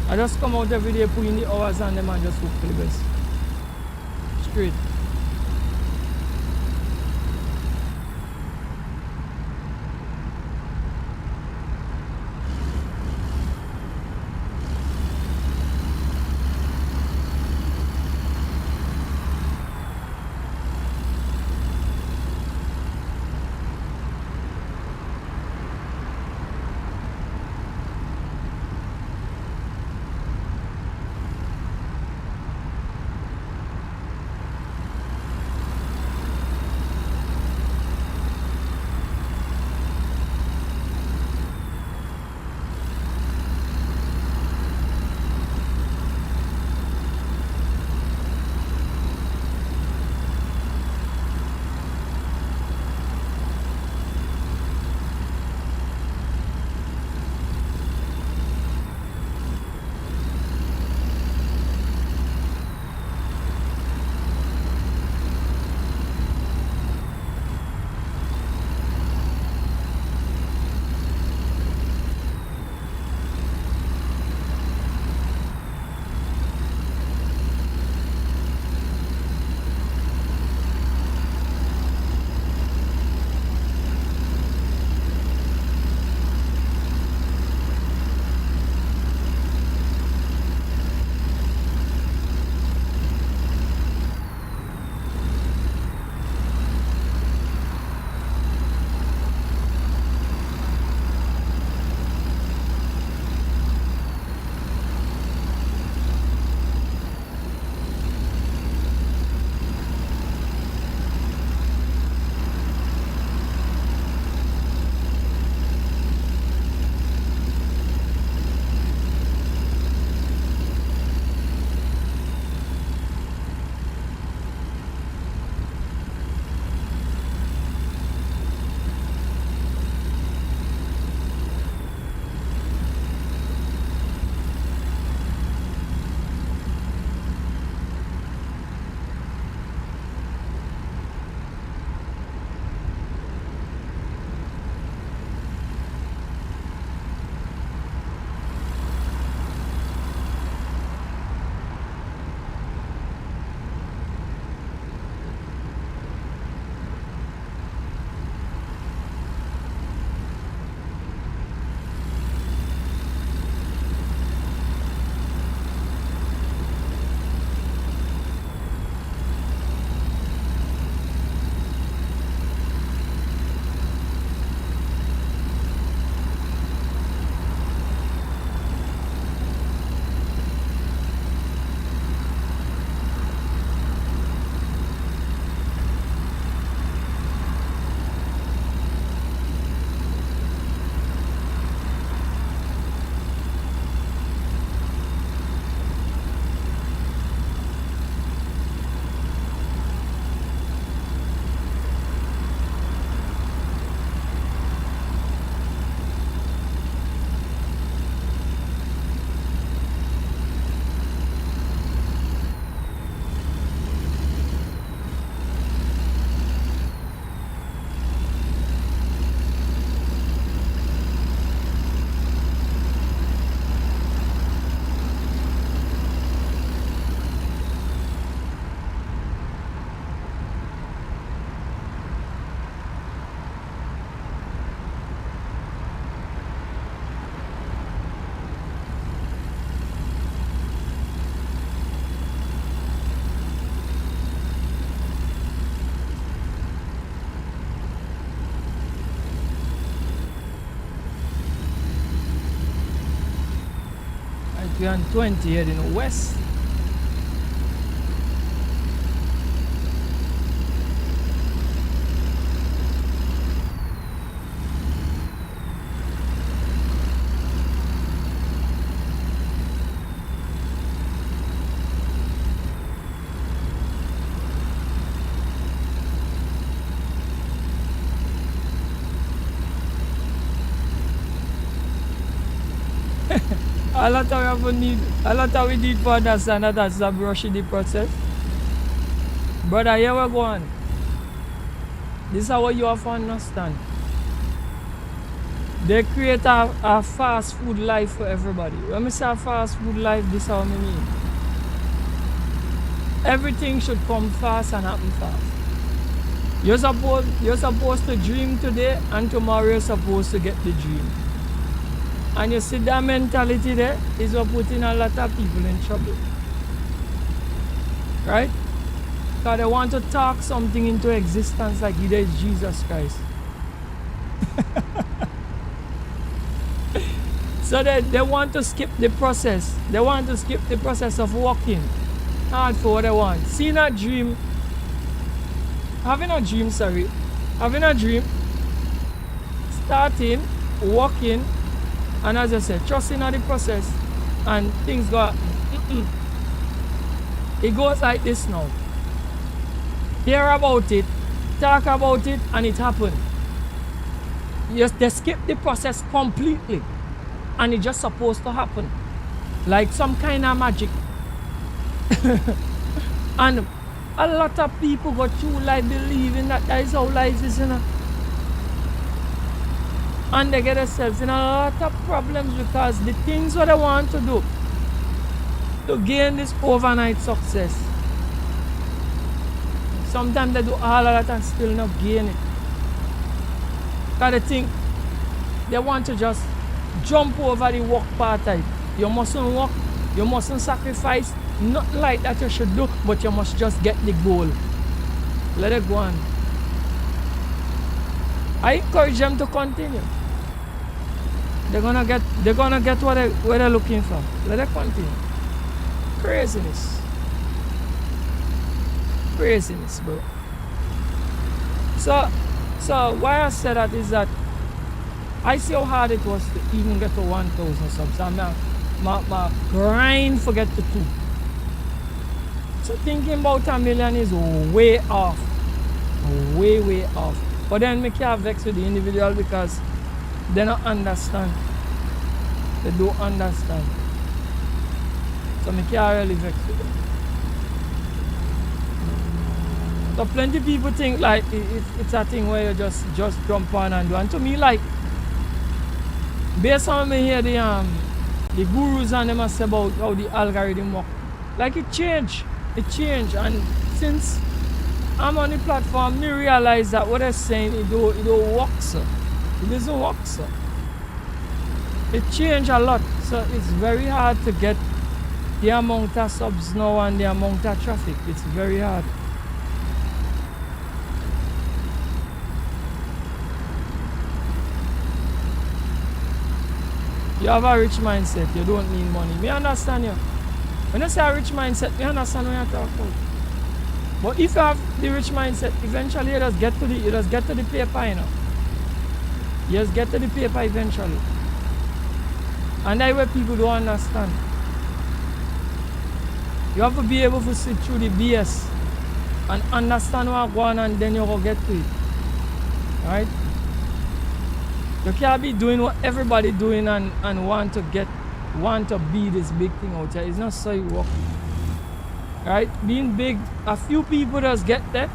Speaker 1: I just come out every day, put in the hours and them and just hope for the best. Straight. we're on 20 heading west. A lot of we need to understand that that's a brushing the process. Brother, here we go on. This is what you have to understand. They create a fast food life for everybody. When I say a fast food life, this is what I mean. Everything should come fast and happen fast. You're supposed to dream today, and tomorrow you're supposed to get the dream. And you see that mentality there is what putting a lot of people in trouble. Right? Because they want to talk something into existence like either is Jesus Christ. So they want to skip the process. They want to skip the process of walking hard for what they want. Having a dream, starting, walking, and as I said, trusting on the process, and things go. It goes like this now. Hear about it, talk about it, and it happened. Yes, they skip the process completely, and it's just supposed to happen, like some kind of magic. And a lot of people go through life believing that is how life is, you know. And they get themselves in a lot of problems because the things what they want to do to gain this overnight success, sometimes they do all of that and still not gain it. Because they think they want to just jump over the work part type. You mustn't work, you mustn't sacrifice, nothing like that you should do, but you must just get the goal. Let it go on. I encourage them to continue. They're gonna get what they're looking for. Let it continue. Craziness, bro. So why I said that is that I see how hard it was to even get to 1,000 subs. And my grind for get to 2. So thinking about a million is way off. Way off. But then me can't vex with the individual because they don't understand. They don't understand. So me can't really vex with them. So plenty of people think like it's a thing where you just jump on and do. And to me, like, based on me hear the gurus and them say about how the algorithm work, like it changed. And since I'm on the platform, me realize that what they're saying it don't work, so. It doesn't work, so. It changed a lot, so it's very hard to get the amount of subs now and the amount of traffic. It's very hard. You have a rich mindset, you don't need money. Me understand you. When I say a rich mindset, me understand what you're talking about. But if you have the rich mindset, eventually you just get to the paper, you know. You just get to the paper eventually. And that's where people don't understand. You have to be able to sit through the BS and understand what's going on, and then you will get to it. Right? You can't be doing what everybody doing and want to be this big thing out here. It's not so you work. Right? Being big, a few people just get there,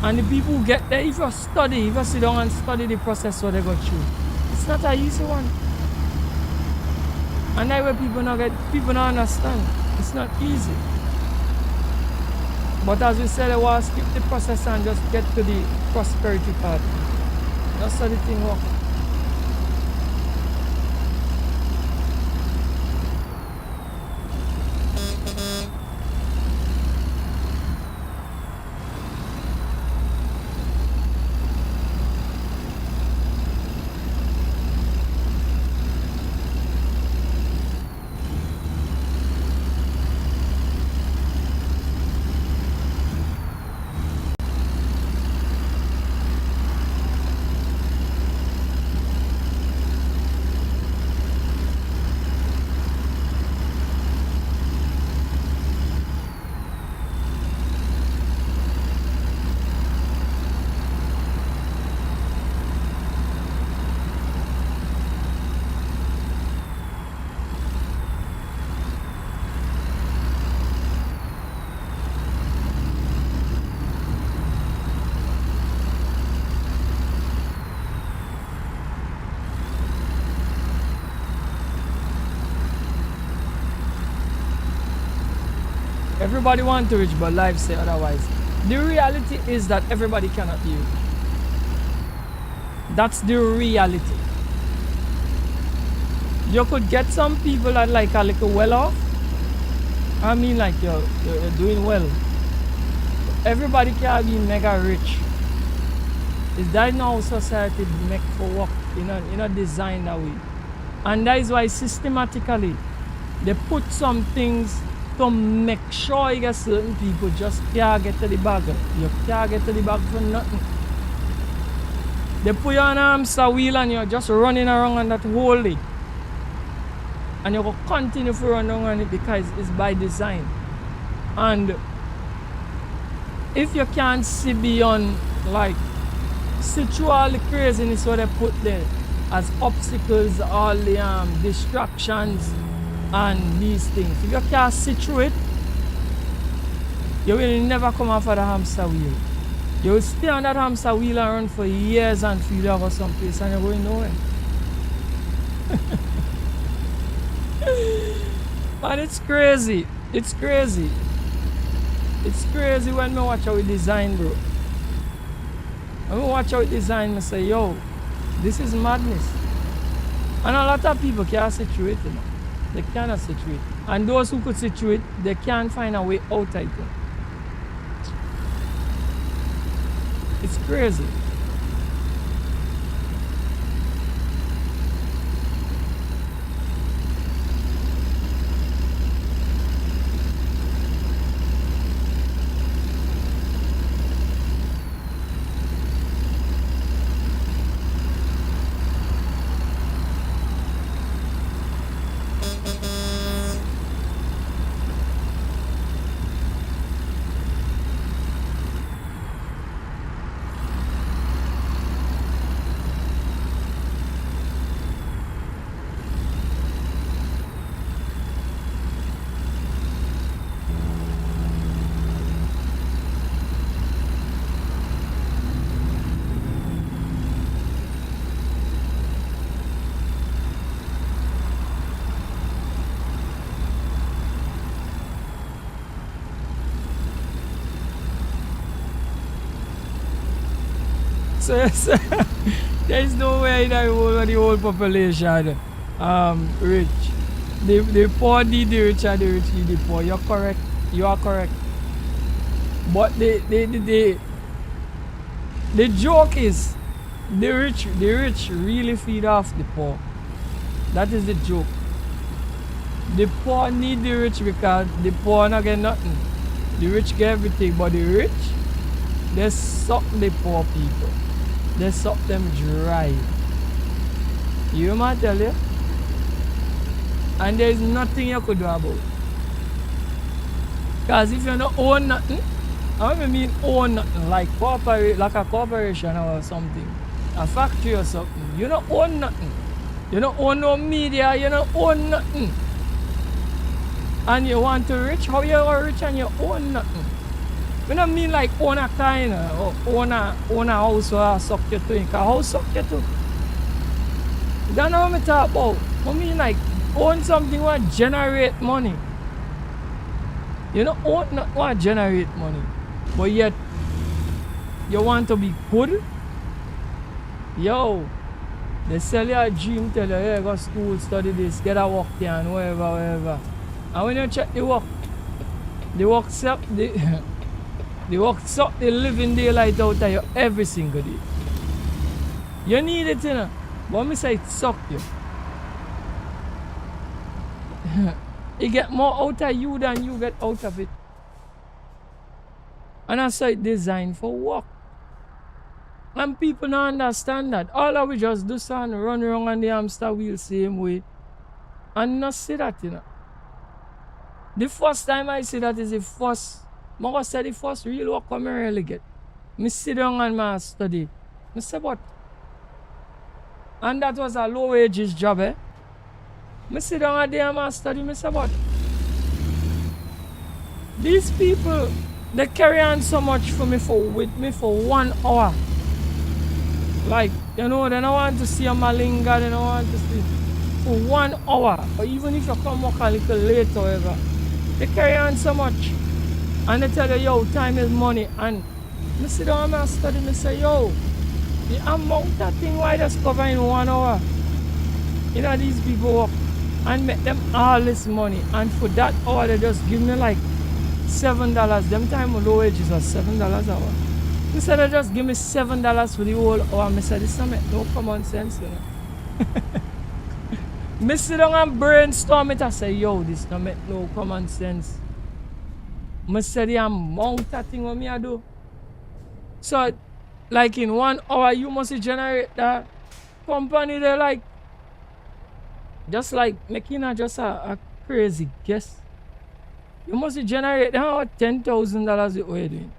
Speaker 1: and the people who get there, if you sit down and study the process what they go through, it's not an easy one. And that's where people don't understand. It's not easy. But as we said, I want to skip the process and just get to the prosperity part. That's how the thing works. Everybody want to rich, but life say otherwise. The reality is that everybody cannot be rich. That's the reality. You could get some people that like a little well off. I mean, like you're doing well. Everybody can be mega rich. Is that how society make for work? Design that way. And that is why systematically they put some things to make sure you get certain people just can't get to the bag. You can't get to the bag for nothing. They put you on a hamster wheel and you're just running around on that whole day. And you will continue to run around on it because it's by design. And if you can't see beyond, like, see through all the craziness what they put there as obstacles, all the distractions and these things. If you can't see through it, you will never come off of the hamster wheel. You will stay on that hamster wheel and run for years and feel you over someplace and you're going nowhere. Man, it's crazy. It's crazy. It's crazy when I watch how we design, bro. When I watch how we design, I say, yo, this is madness. And a lot of people can't situate it. They cannot situate. And those who could situate, they can't find a way out of it. It's crazy. So there is no way that the whole population rich. The poor need the rich and the rich need the poor. You're correct. You are correct. But the joke is the rich really feed off the poor. That is the joke. The poor need the rich because the poor not get nothing. The rich get everything, but the rich, they suck the poor people. They suck them dry. You might tell you. And there is nothing you could do about it. Because if you don't own nothing, I mean own nothing, like a corporation or something, a factory or something, you don't own nothing. You don't own no media, you don't own nothing. And you want to rich, how you are rich and you own nothing? We don't mean like own a kind or own a house or suck you to, because house suck you to. That's not what I talk about. I mean like own something that generate money. You don't own not what generate money. But yet you want to be good. Yo, they sell you a dream, tell you, hey, go to school, study this, get a work here and whatever. And when you check the work suck the living daylight out of you every single day. You need it, you know. But me say it suck you. You get more out of you than you get out of it. And that's why it's designed for work. And people don't understand that. All of we just do something, run around on the hamster wheel same way. And not see that, you know. The first time I see that is the first, I'm going to say the first real work I really get. I sit down and I study. I say, but, and that was a low wages job, eh? I sit down there and I study. I say, but, these people, they carry on so much with me for 1 hour. Like, you know, they don't want to see a malinga, they don't want to see for 1 hour. Or even if you come work a little late, however, they carry on so much. And they tell you, yo, time is money. And I sit down and study, I say, yo, the amount of thing why just cover in 1 hour. You know, these people work and make them all this money. And for that hour, they just give me like $7. Them time low wages was $7 an hour. Instead of just give me $7 for the whole hour, I said, this don't make no common sense, you know. I sit down and brainstorm it. I say, yo, this don't make no common sense. I say the amount of thing what me I do. So, like in 1 hour, you must generate that company. They like, just like making a crazy guess. You must generate now $10,000 what you're doing.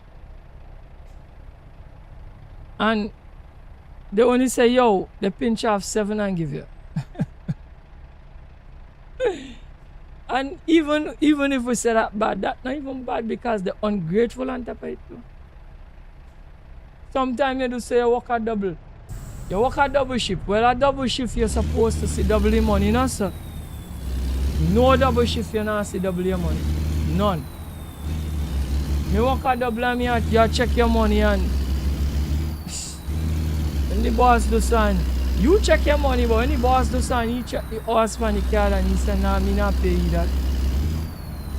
Speaker 1: And they only say, yo, they pinch off 7 and give you. And even if we say that bad, that's not even bad because they're ungrateful on top of it too. Sometimes you do say you work a double. You work a double shift. Well, a double shift you're supposed to see double your money, you know, sir? No double shift you're not see double your money. None. You work a double and you check your money and when the boss do something, you check your money, but when the boss do something, he check the horse on the card and he say, nah, me not pay you that.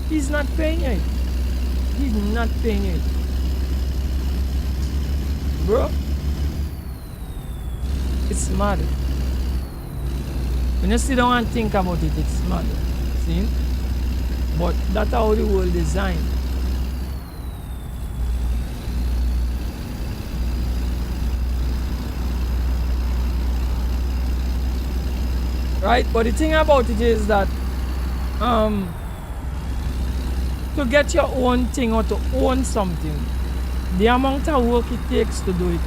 Speaker 1: He's not paying it. He's not paying it. Bro, it's mad. When you sit down and think about it, it's mad. See? But that's how the world is designed. Right? But the thing about it is that to get your own thing or to own something, the amount of work it takes to do it,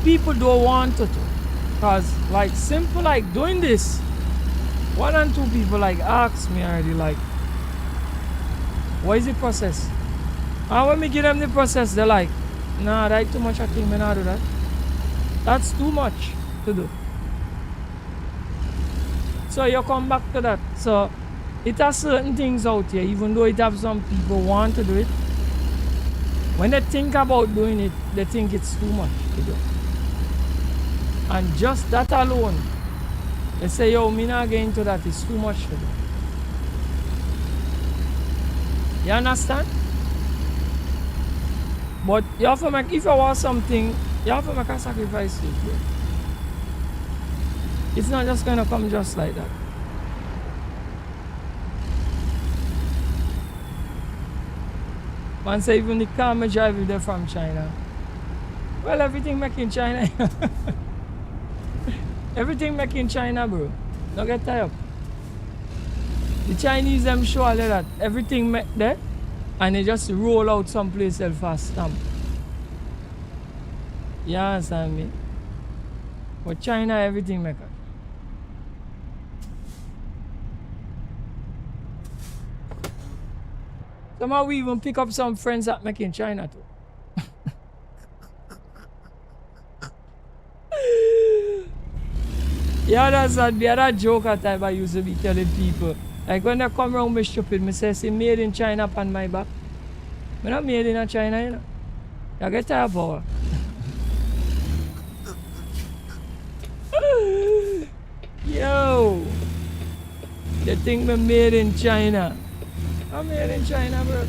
Speaker 1: people don't want to do. Because like simple like doing this, 1 and 2 people like ask me already like, what is the process? And when we give them the process, they're like, nah, that's too much. I think me not do that. That's too much to do. So you come back to that. So it has certain things out here, even though it have some people want to do it. When they think about doing it, they think it's too much to do. And just that alone, they say, yo, me not getting into that, it's too much to do. You understand? But you have to make, if you want something, you have to make a sacrifice to it. It's not just gonna come just like that. Man say even the car me drive if they're from China. Well, everything make in China. Everything make in China, bro. Don't get tired. The Chinese them show all that everything make there and they just roll out someplace else for a stamp. You understand me? But China everything make it. Somehow we even pick up some friends that make in China too. Yeah, that's the other joke at time I used to be telling people. Like when they come around me stupid, me say, see, made in China upon my back. I'm not made in China, you know. You get tired power. Yo, they think me made in China. I'm made in China, bro.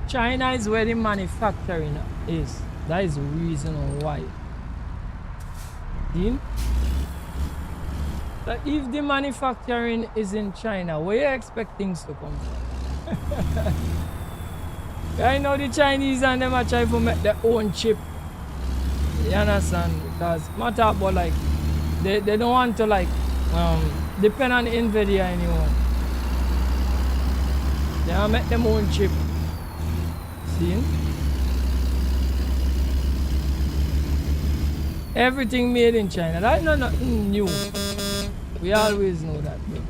Speaker 1: China is where the manufacturing is. That is the reason why. See? That if the manufacturing is in China, where you expect things to come from? I know the Chinese and them are trying to make their own chip. You understand? Because matter about like they don't want to like depend on Nvidia anymore. They want to make them own chip. See? Everything made in China. That's not nothing new. We always know that, bro.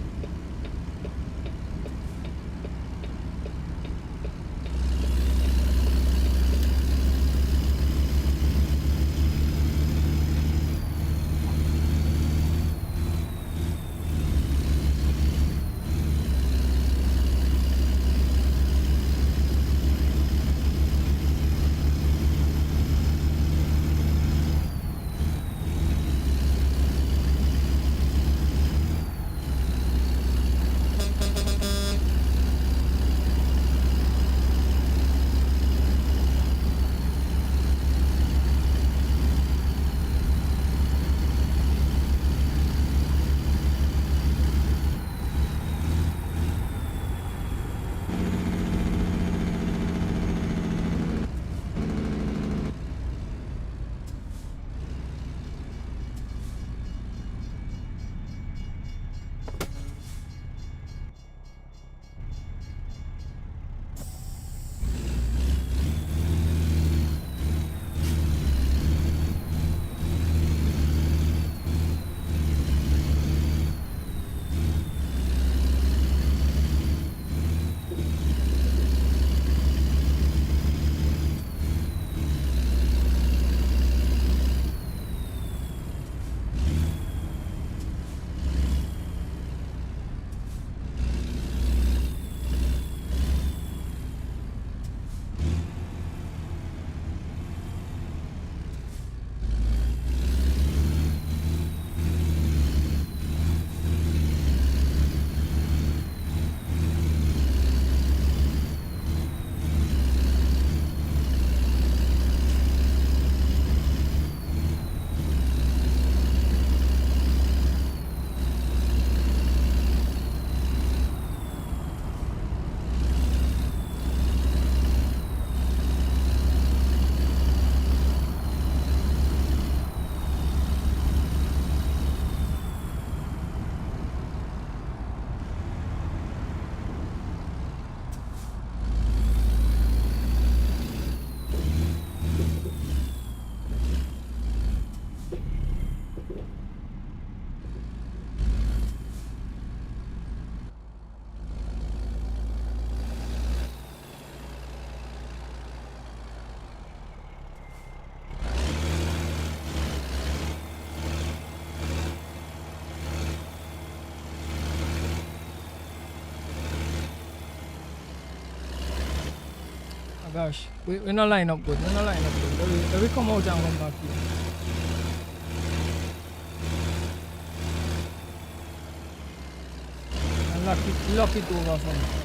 Speaker 1: Gosh, we not line up good. We not line up good. Let we come out and come back here. And lock it over from here.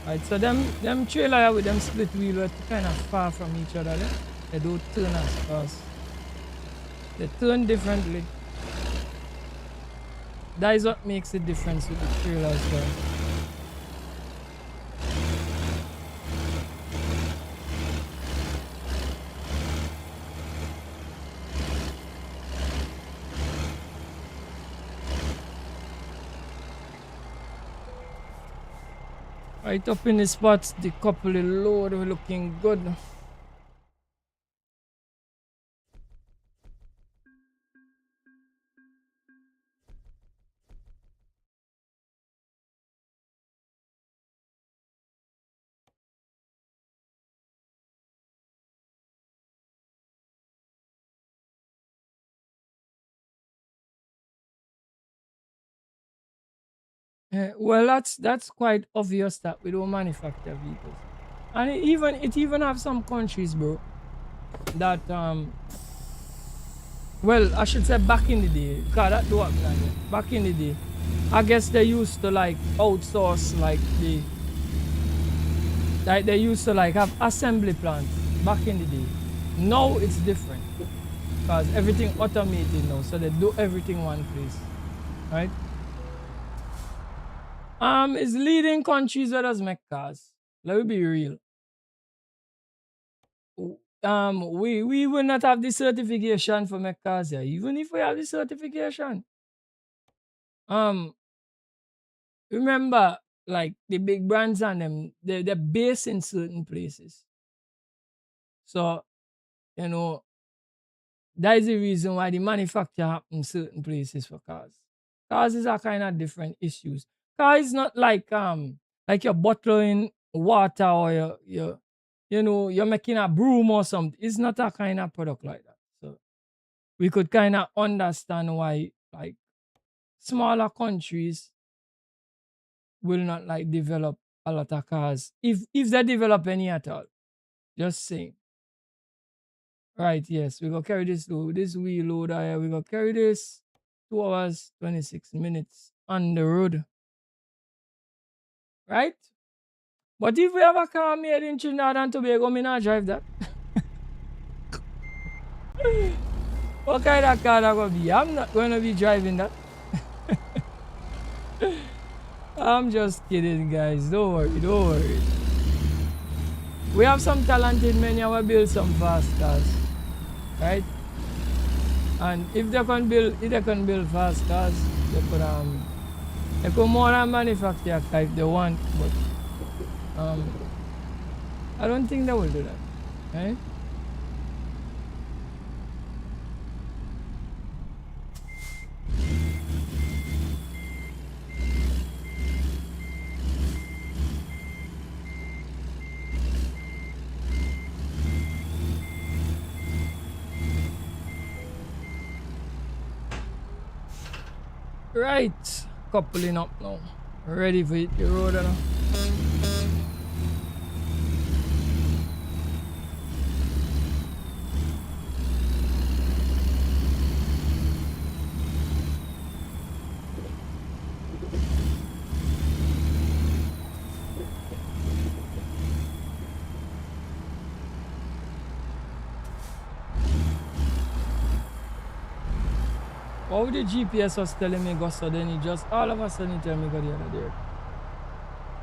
Speaker 1: Right, so them trailer with them split wheel were kind of far from each other. They don't turn as fast. They turn differently. That is what makes the difference with the trailer as well. Right up in the spots, the couple of load were looking good. Well, that's quite obvious that we don't manufacture vehicles, and it even have some countries, bro, that well, I should say back in the day, because that do happen again. Back in the day, I guess they used to like outsource like Like they used to like have assembly plants back in the day. Now it's different because everything automated now, so they do everything one place, right? It's leading countries that does make cars. Let me be real. We will not have the certification for make cars here, even if we have the certification. Um, remember, like the big brands and them, they're based in certain places. So, you know, that is the reason why the manufacture happen in certain places for cars. Cars is a kind of different issues. Car is not like you're bottling water or you're making a broom or something. It's not a kind of product like that. So we could kind of understand why like smaller countries will not like develop a lot of cars if they develop any at all. Just saying. Right, yes. We go carry this load, this wheel loader here. We go carry this 2 hours, 26 minutes on the road. Right? But if we have a car made in Trinidad and Tobago, me not drive that. What kind of car that gonna be? I'm not gonna be driving that. I'm just kidding, guys. Don't worry, don't worry. We have some talented men here who build some fast cars. Right? And if they can build fast cars, they could more than manufacture a car if they want, but I don't think they will do that. Right? Right, coupling up now. Ready for hit the road now. How the GPS was telling me go so then he just all of a sudden he tell me go the other day.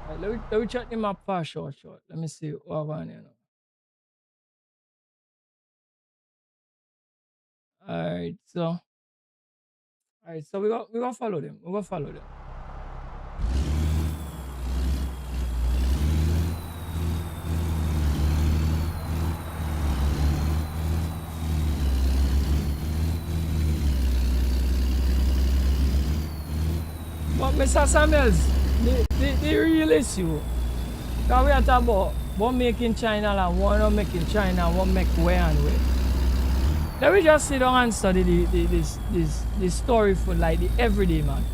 Speaker 1: Right, let me check the map for short. Let me see what I'm going here now. Alright, so we go follow them. We go follow them. But Mr. Samuels, the real issue, because we are talking about one making China and one not making China, one make where and where. Let me just sit down and study this story for like the everyday man.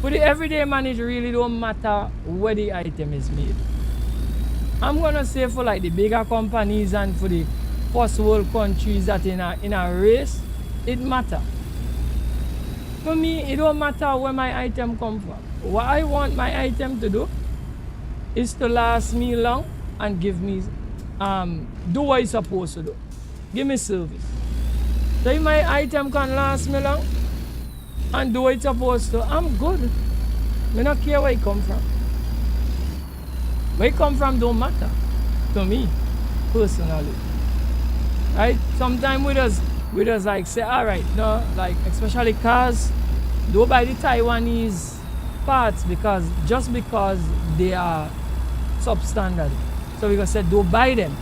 Speaker 1: For the everyday man, it really don't matter where the item is made. I'm gonna say for like the bigger companies and for the first world countries that in a race, it matter. For me, it don't matter where my item come from. What I want my item to do is to last me long and give me do what it's supposed to do. Give me service. So if my item can last me long and do what it's supposed to, I'm good. I don't care where it come from. Where it come from don't matter to me personally. Right? Sometimes we just like say, alright, no, like especially cars, don't buy the Taiwanese parts because they are substandard. So we gonna say don't buy them.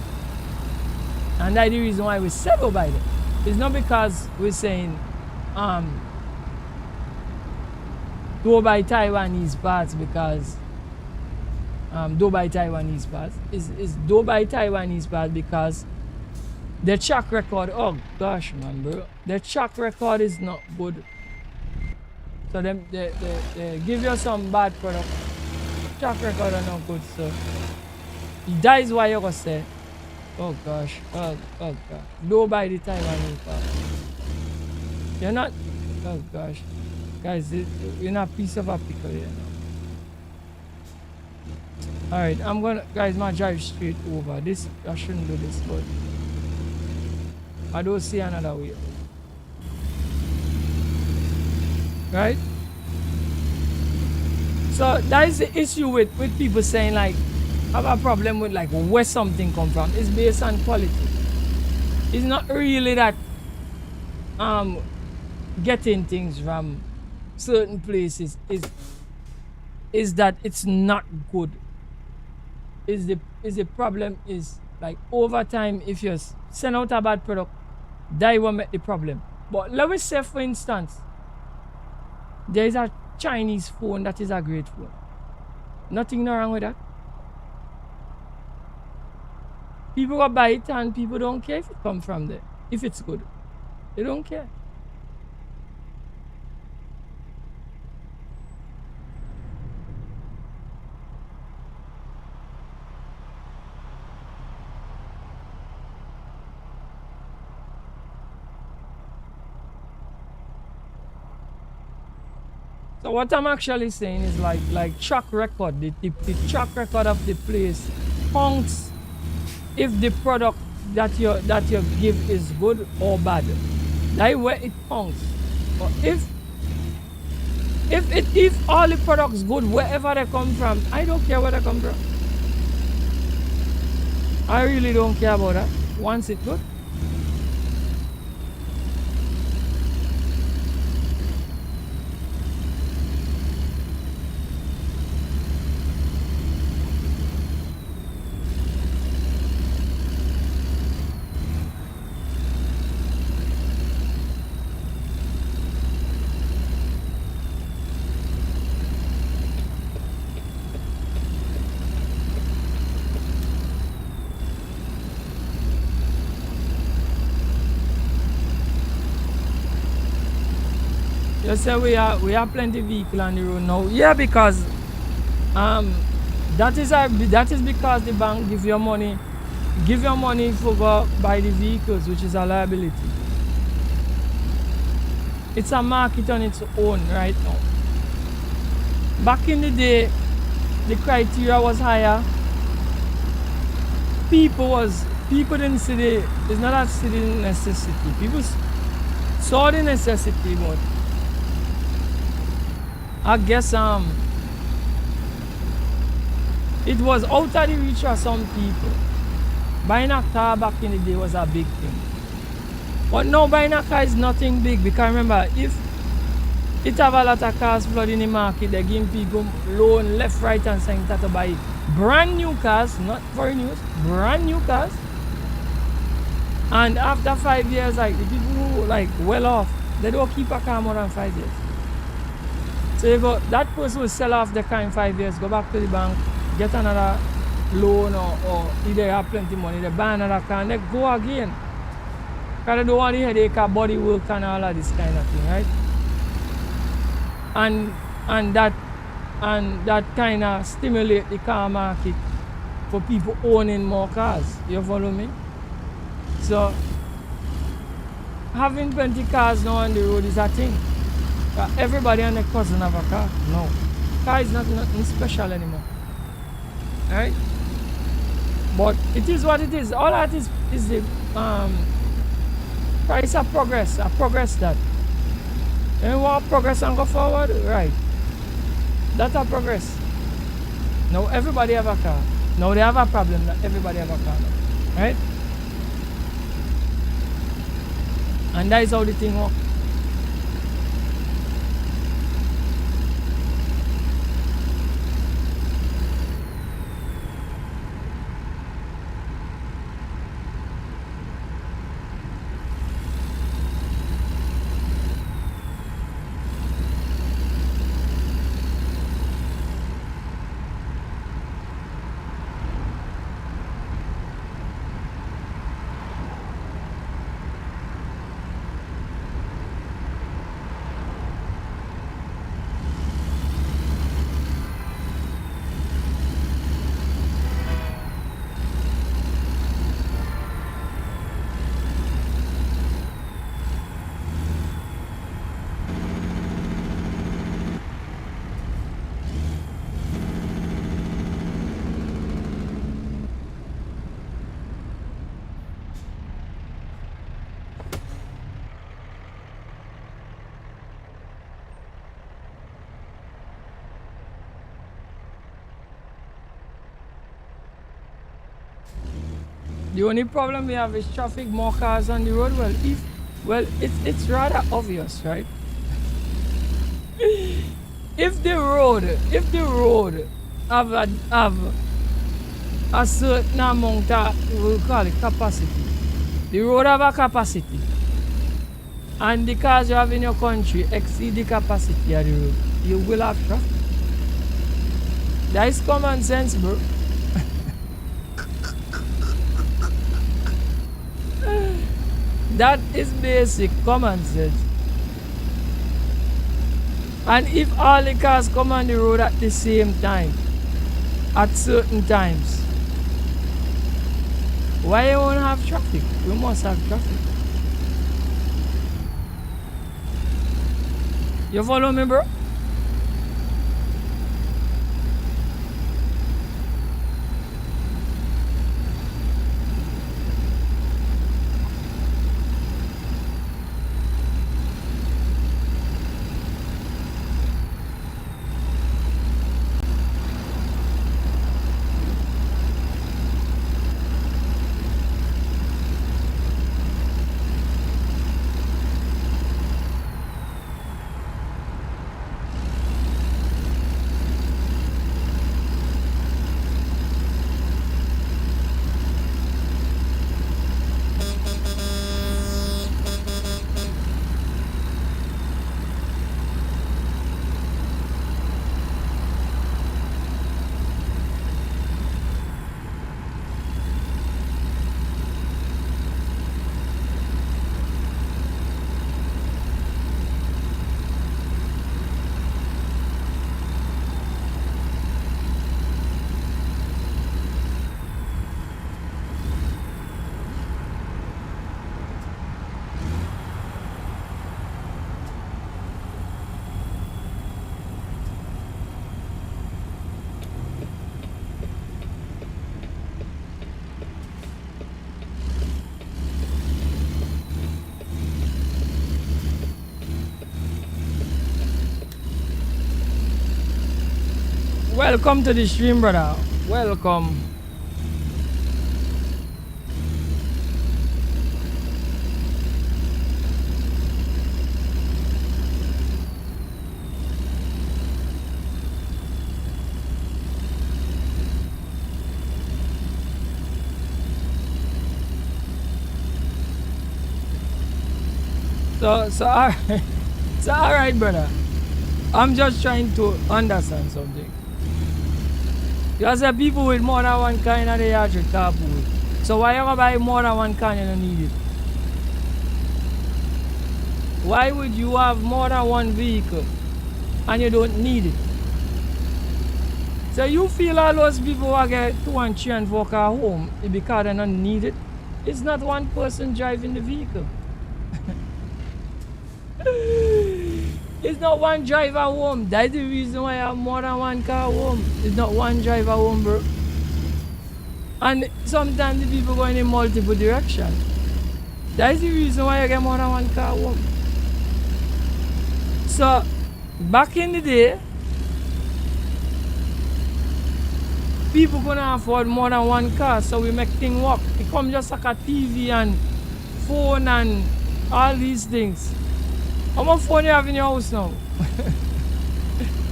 Speaker 1: And that's the reason why we said don't buy them. It's not because we're saying don't buy Taiwanese parts because don't buy Taiwanese parts. It's don't buy Taiwanese parts because the track record, oh gosh man bro, the track record is not good. So they give you some bad product. Track record are not good, so that is why you're gonna say, oh gosh, oh gosh, don't buy the Taiwanese part. You're not, oh gosh, guys, you're not a piece of a pickle here now. All right, I'm gonna, guys, my drive straight over. This, I shouldn't do this, but I don't see another way. Right? So that is the issue with people saying like have a problem with like where something come from. It's based on quality. It's not really that um getting things from certain places is that it's not good. Is the problem is like over time if you send out a bad product, that will make the problem. But let me say for instance, there is a Chinese phone that is a great phone. Nothing no wrong with that. People will buy it and people don't care if it comes from there. If it's good, they don't care. So what I'm actually saying is like track record, the track record of the place counts if the product that you give is good or bad. That where it counts. But if all the products good wherever they come from, I don't care where they come from. I really don't care about that. Once it's good. You say we are plenty vehicle on the road now. Yeah, because um that is because the bank give your money for go buy the vehicles, which is a liability. It's a market on its own right now. Back in the day, the criteria was higher. People didn't see it's not that see the necessity. People saw the necessity, but I guess it was out of the reach of some people. Buying a car back in the day was a big thing. But now buying a car is nothing big, because remember, if it have a lot of cars flooding the market, they're giving people loan left, right and center to buy brand new cars, not for news, brand new cars. And after 5 years, like the people who like well off, they don't keep a car more than 5 years. So you go, that person will sell off the car in 5 years, go back to the bank, get another loan, or if they have plenty of money, they buy another car and they go again. Because they don't want the headache of body work and all of this kind of thing, right? And that kind of stimulate the car market for people owning more cars. You follow me? So having plenty cars now on the road is a thing. Everybody and their cousin have a car. No. Car is not nothing special anymore. Right? But it is what it is. All that is the price of progress. I progress that. And you want progress and go forward? Right. That's a progress. Now everybody have a car. Now they have a problem that everybody have a car now. Right? And that is how the thing works. The only problem we have is traffic, more cars on the road. It's rather obvious, right? If the road have a certain amount of, we'll call it capacity. The road have a capacity, and the cars you have in your country exceed the capacity of the road. You will have traffic. That is common sense, bro. That is basic common sense. And if all the cars come on the road at the same time, at certain times, why you won't have traffic? We must have traffic. You follow me, bro? Welcome to the stream, brother. Welcome. So all right, brother. I'm just trying to understand something. You say people with more than one car in the yard should carpool. So why you gonna buy more than one car and you don't need it? Why would you have more than one vehicle and you don't need it? So you feel all those people who get 2 and 3 and 4 car home because they don't need it? It's not one person driving the vehicle. It's not one driver home. That's the reason why I have more than one car home. It's not one driver home, bro. And sometimes the people going in multiple directions. That's the reason why I get more than one car home. So, back in the day, people couldn't afford more than one car, so we make things work. It comes just like a TV and phone and all these things. How much phone you have in your house now?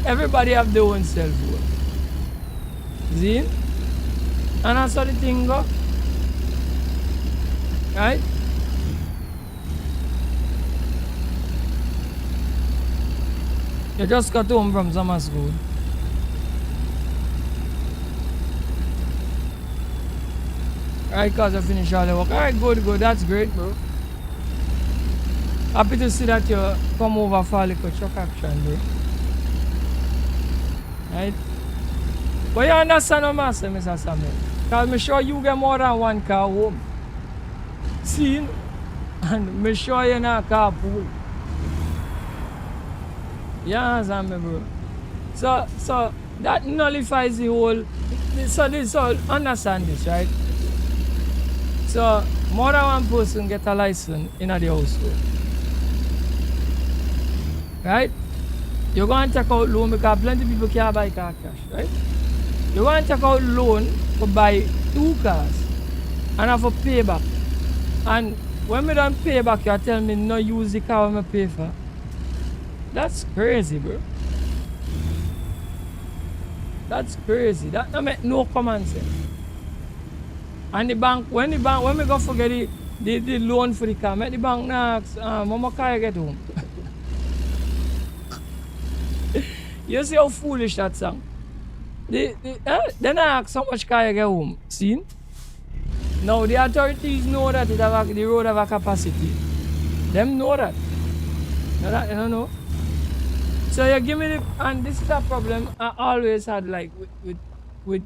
Speaker 1: Everybody have their own cell phone. See? And that's how the thing go. Right? You just got home from summer school. Right, cause I finished all the work. Alright, good. That's great, bro. Happy to see that you come over for a little truck action, bro. Right? But you understand what I'm saying, Mr. Samuel? Because I'm sure you get more than one car home. See? And I'm sure you're not carpool. You understand me, bro? So that nullifies the whole. So this all understand this, right? So more than one person get a license in the household. Right? You're going to take out loan because plenty of people can't buy car cash, right? You're going to take out loan to buy 2 cars. and I have to pay back. And when me done pay back, you tell me no use the car when I pay for. That's crazy, bro. That's crazy. That don't make no common sense. And the bank, when we go forget the loan for the car, make the bank ask, mama car you get home. You see how foolish that sound? Then I ask how much car you get home. See? Now the authorities know that the road have a capacity. Them know that. You don't know? So you give me the, and this is a problem I always had like with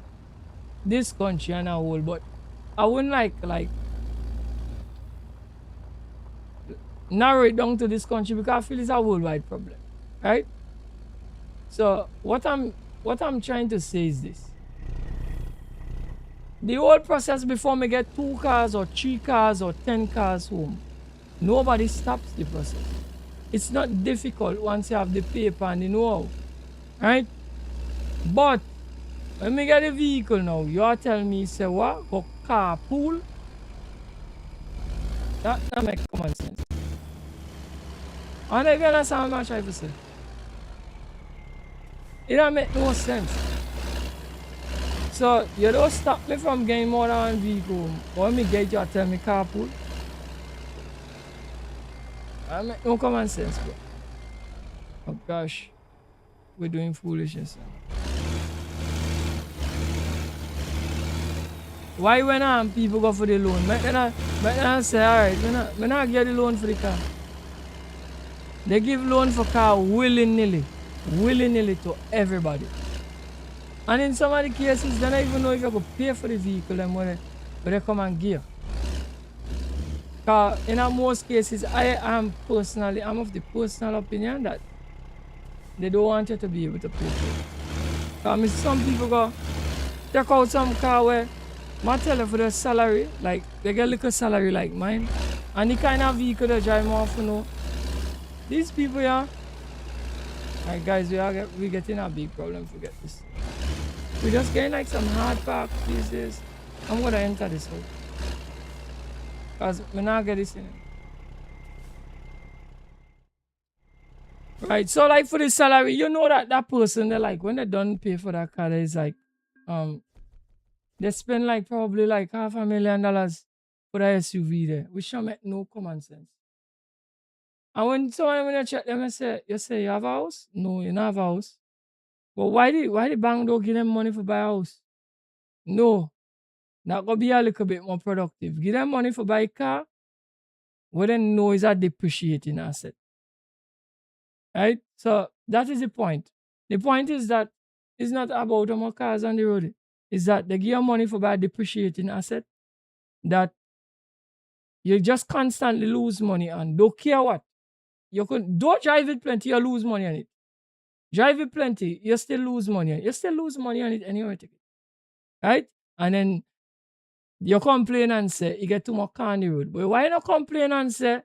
Speaker 1: this country and a whole, but I wouldn't like narrow it down to this country because I feel it's a worldwide problem. Right? So what I'm trying to say is this. The whole process before me get 2 cars or 3 cars or 10 cars home, nobody stops the process. It's not difficult once you have the paper and the know-how. Right? But when me get a vehicle now, you are telling me, say what? Go carpool? That make common sense. And if you understand what I'm trying to say, it don't make no sense. So you don't stop me from getting more than one vehicle. When me get you, tell me carpool. That make no common sense, bro. Oh gosh, we're doing foolishness. Why when people go for the loan? Make them say, alright, me not get the loan for the car. They give loan for car willy-nilly to everybody. And in some of the cases, they don't even know if you could pay for the vehicle and when they come and give. Because in most cases, I'm of the personal opinion that they don't want you to be able to pay for it. Because some people go take out some car where I tell you for the salary, like they get a little salary like mine, and the kind of vehicle they drive more often, know. These people, yeah. Alright guys, we getting a big problem, forget this. We just getting like some hard pack pieces. I'm gonna enter this house. Because we not get this in it. Right, so like for the salary, you know that person, they like when they don't pay for that car, it's like they spend like probably like $500,000 for the SUV there, which don't make no common sense. And when someone when you check them and say, you have a house? No, you don't have a house. But why the bank don't give them money for buy a house? No. That could be a little bit more productive. Give them money for buy a car, what they know is a depreciating asset. Right? So that is the point. The point is that it's not about how much cars on the road. It's that they give you money for buy a depreciating asset that you just constantly lose money on. Don't care what. Don't drive it plenty, you lose money on it. Drive it plenty, you still lose money on it. You still lose money on it anyway. Right? And then you complain and say you get too much car on the road. But why not complain and say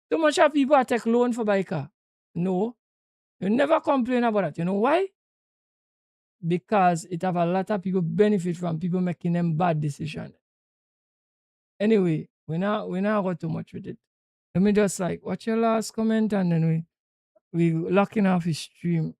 Speaker 1: too much of people take loan for buy a car? No. You never complain about that. You know why? Because it have a lot of people benefit from people making them bad decisions. Anyway, we not go too much with it. Let me just like watch your last comment and then we locking off his stream.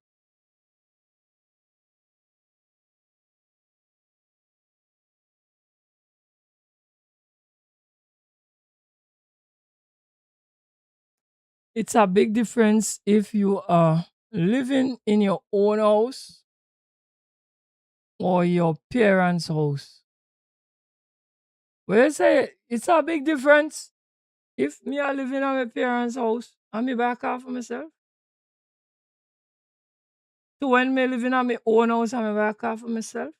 Speaker 1: It's a big difference if you are living in your own house or your parents' house. Well, you say it's a big difference if me are living at my parents' house and me buy a car for myself. To when me living at my own house and me buy a car for myself.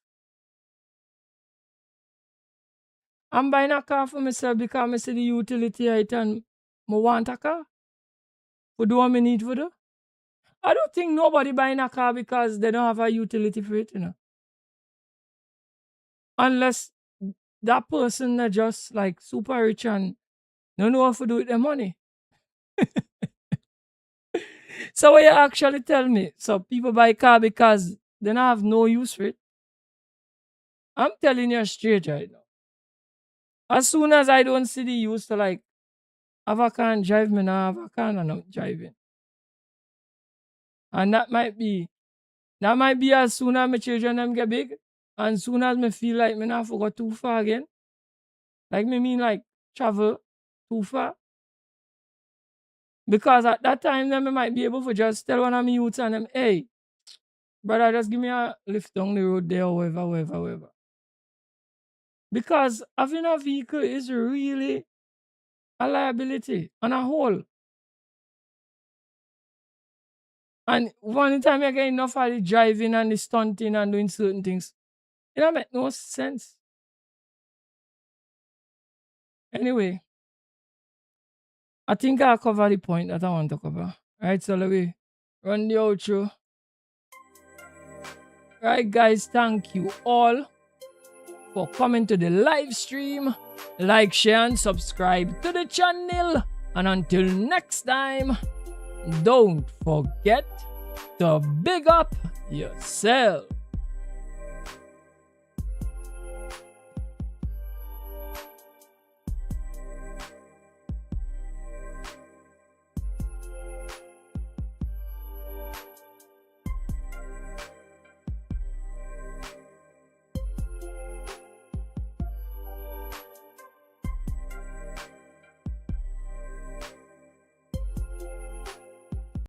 Speaker 1: I'm buying a car for myself because I see the utility it and I want a car. For do what I need for do. I don't think nobody buying a car because they don't have a utility for it, Unless that person are just like super rich and don't know what to do with their money. So what you actually tell me? So people buy car because they don't have no use for it. I'm telling you straight right now. As soon as I don't see the use to like, if I can't drive, me now have a car and I'm not driving. And that might be as soon as my children them get big, and soon as me feel like me not forgot too far again. Like me mean like travel too far. Because at that time then me might be able to just tell one of my youths and them, hey, brother, just give me a lift down the road there, or wherever. Because having a vehicle is really a liability on a whole. And one time you get enough of the driving and the stunting and doing certain things, it don't make no sense. Anyway, I think I covered the point that I want to cover. Right, so let me run the outro. Right, guys, thank you all for coming to the live stream. Like, share, and subscribe to the channel. And until next time, don't forget to big up yourself.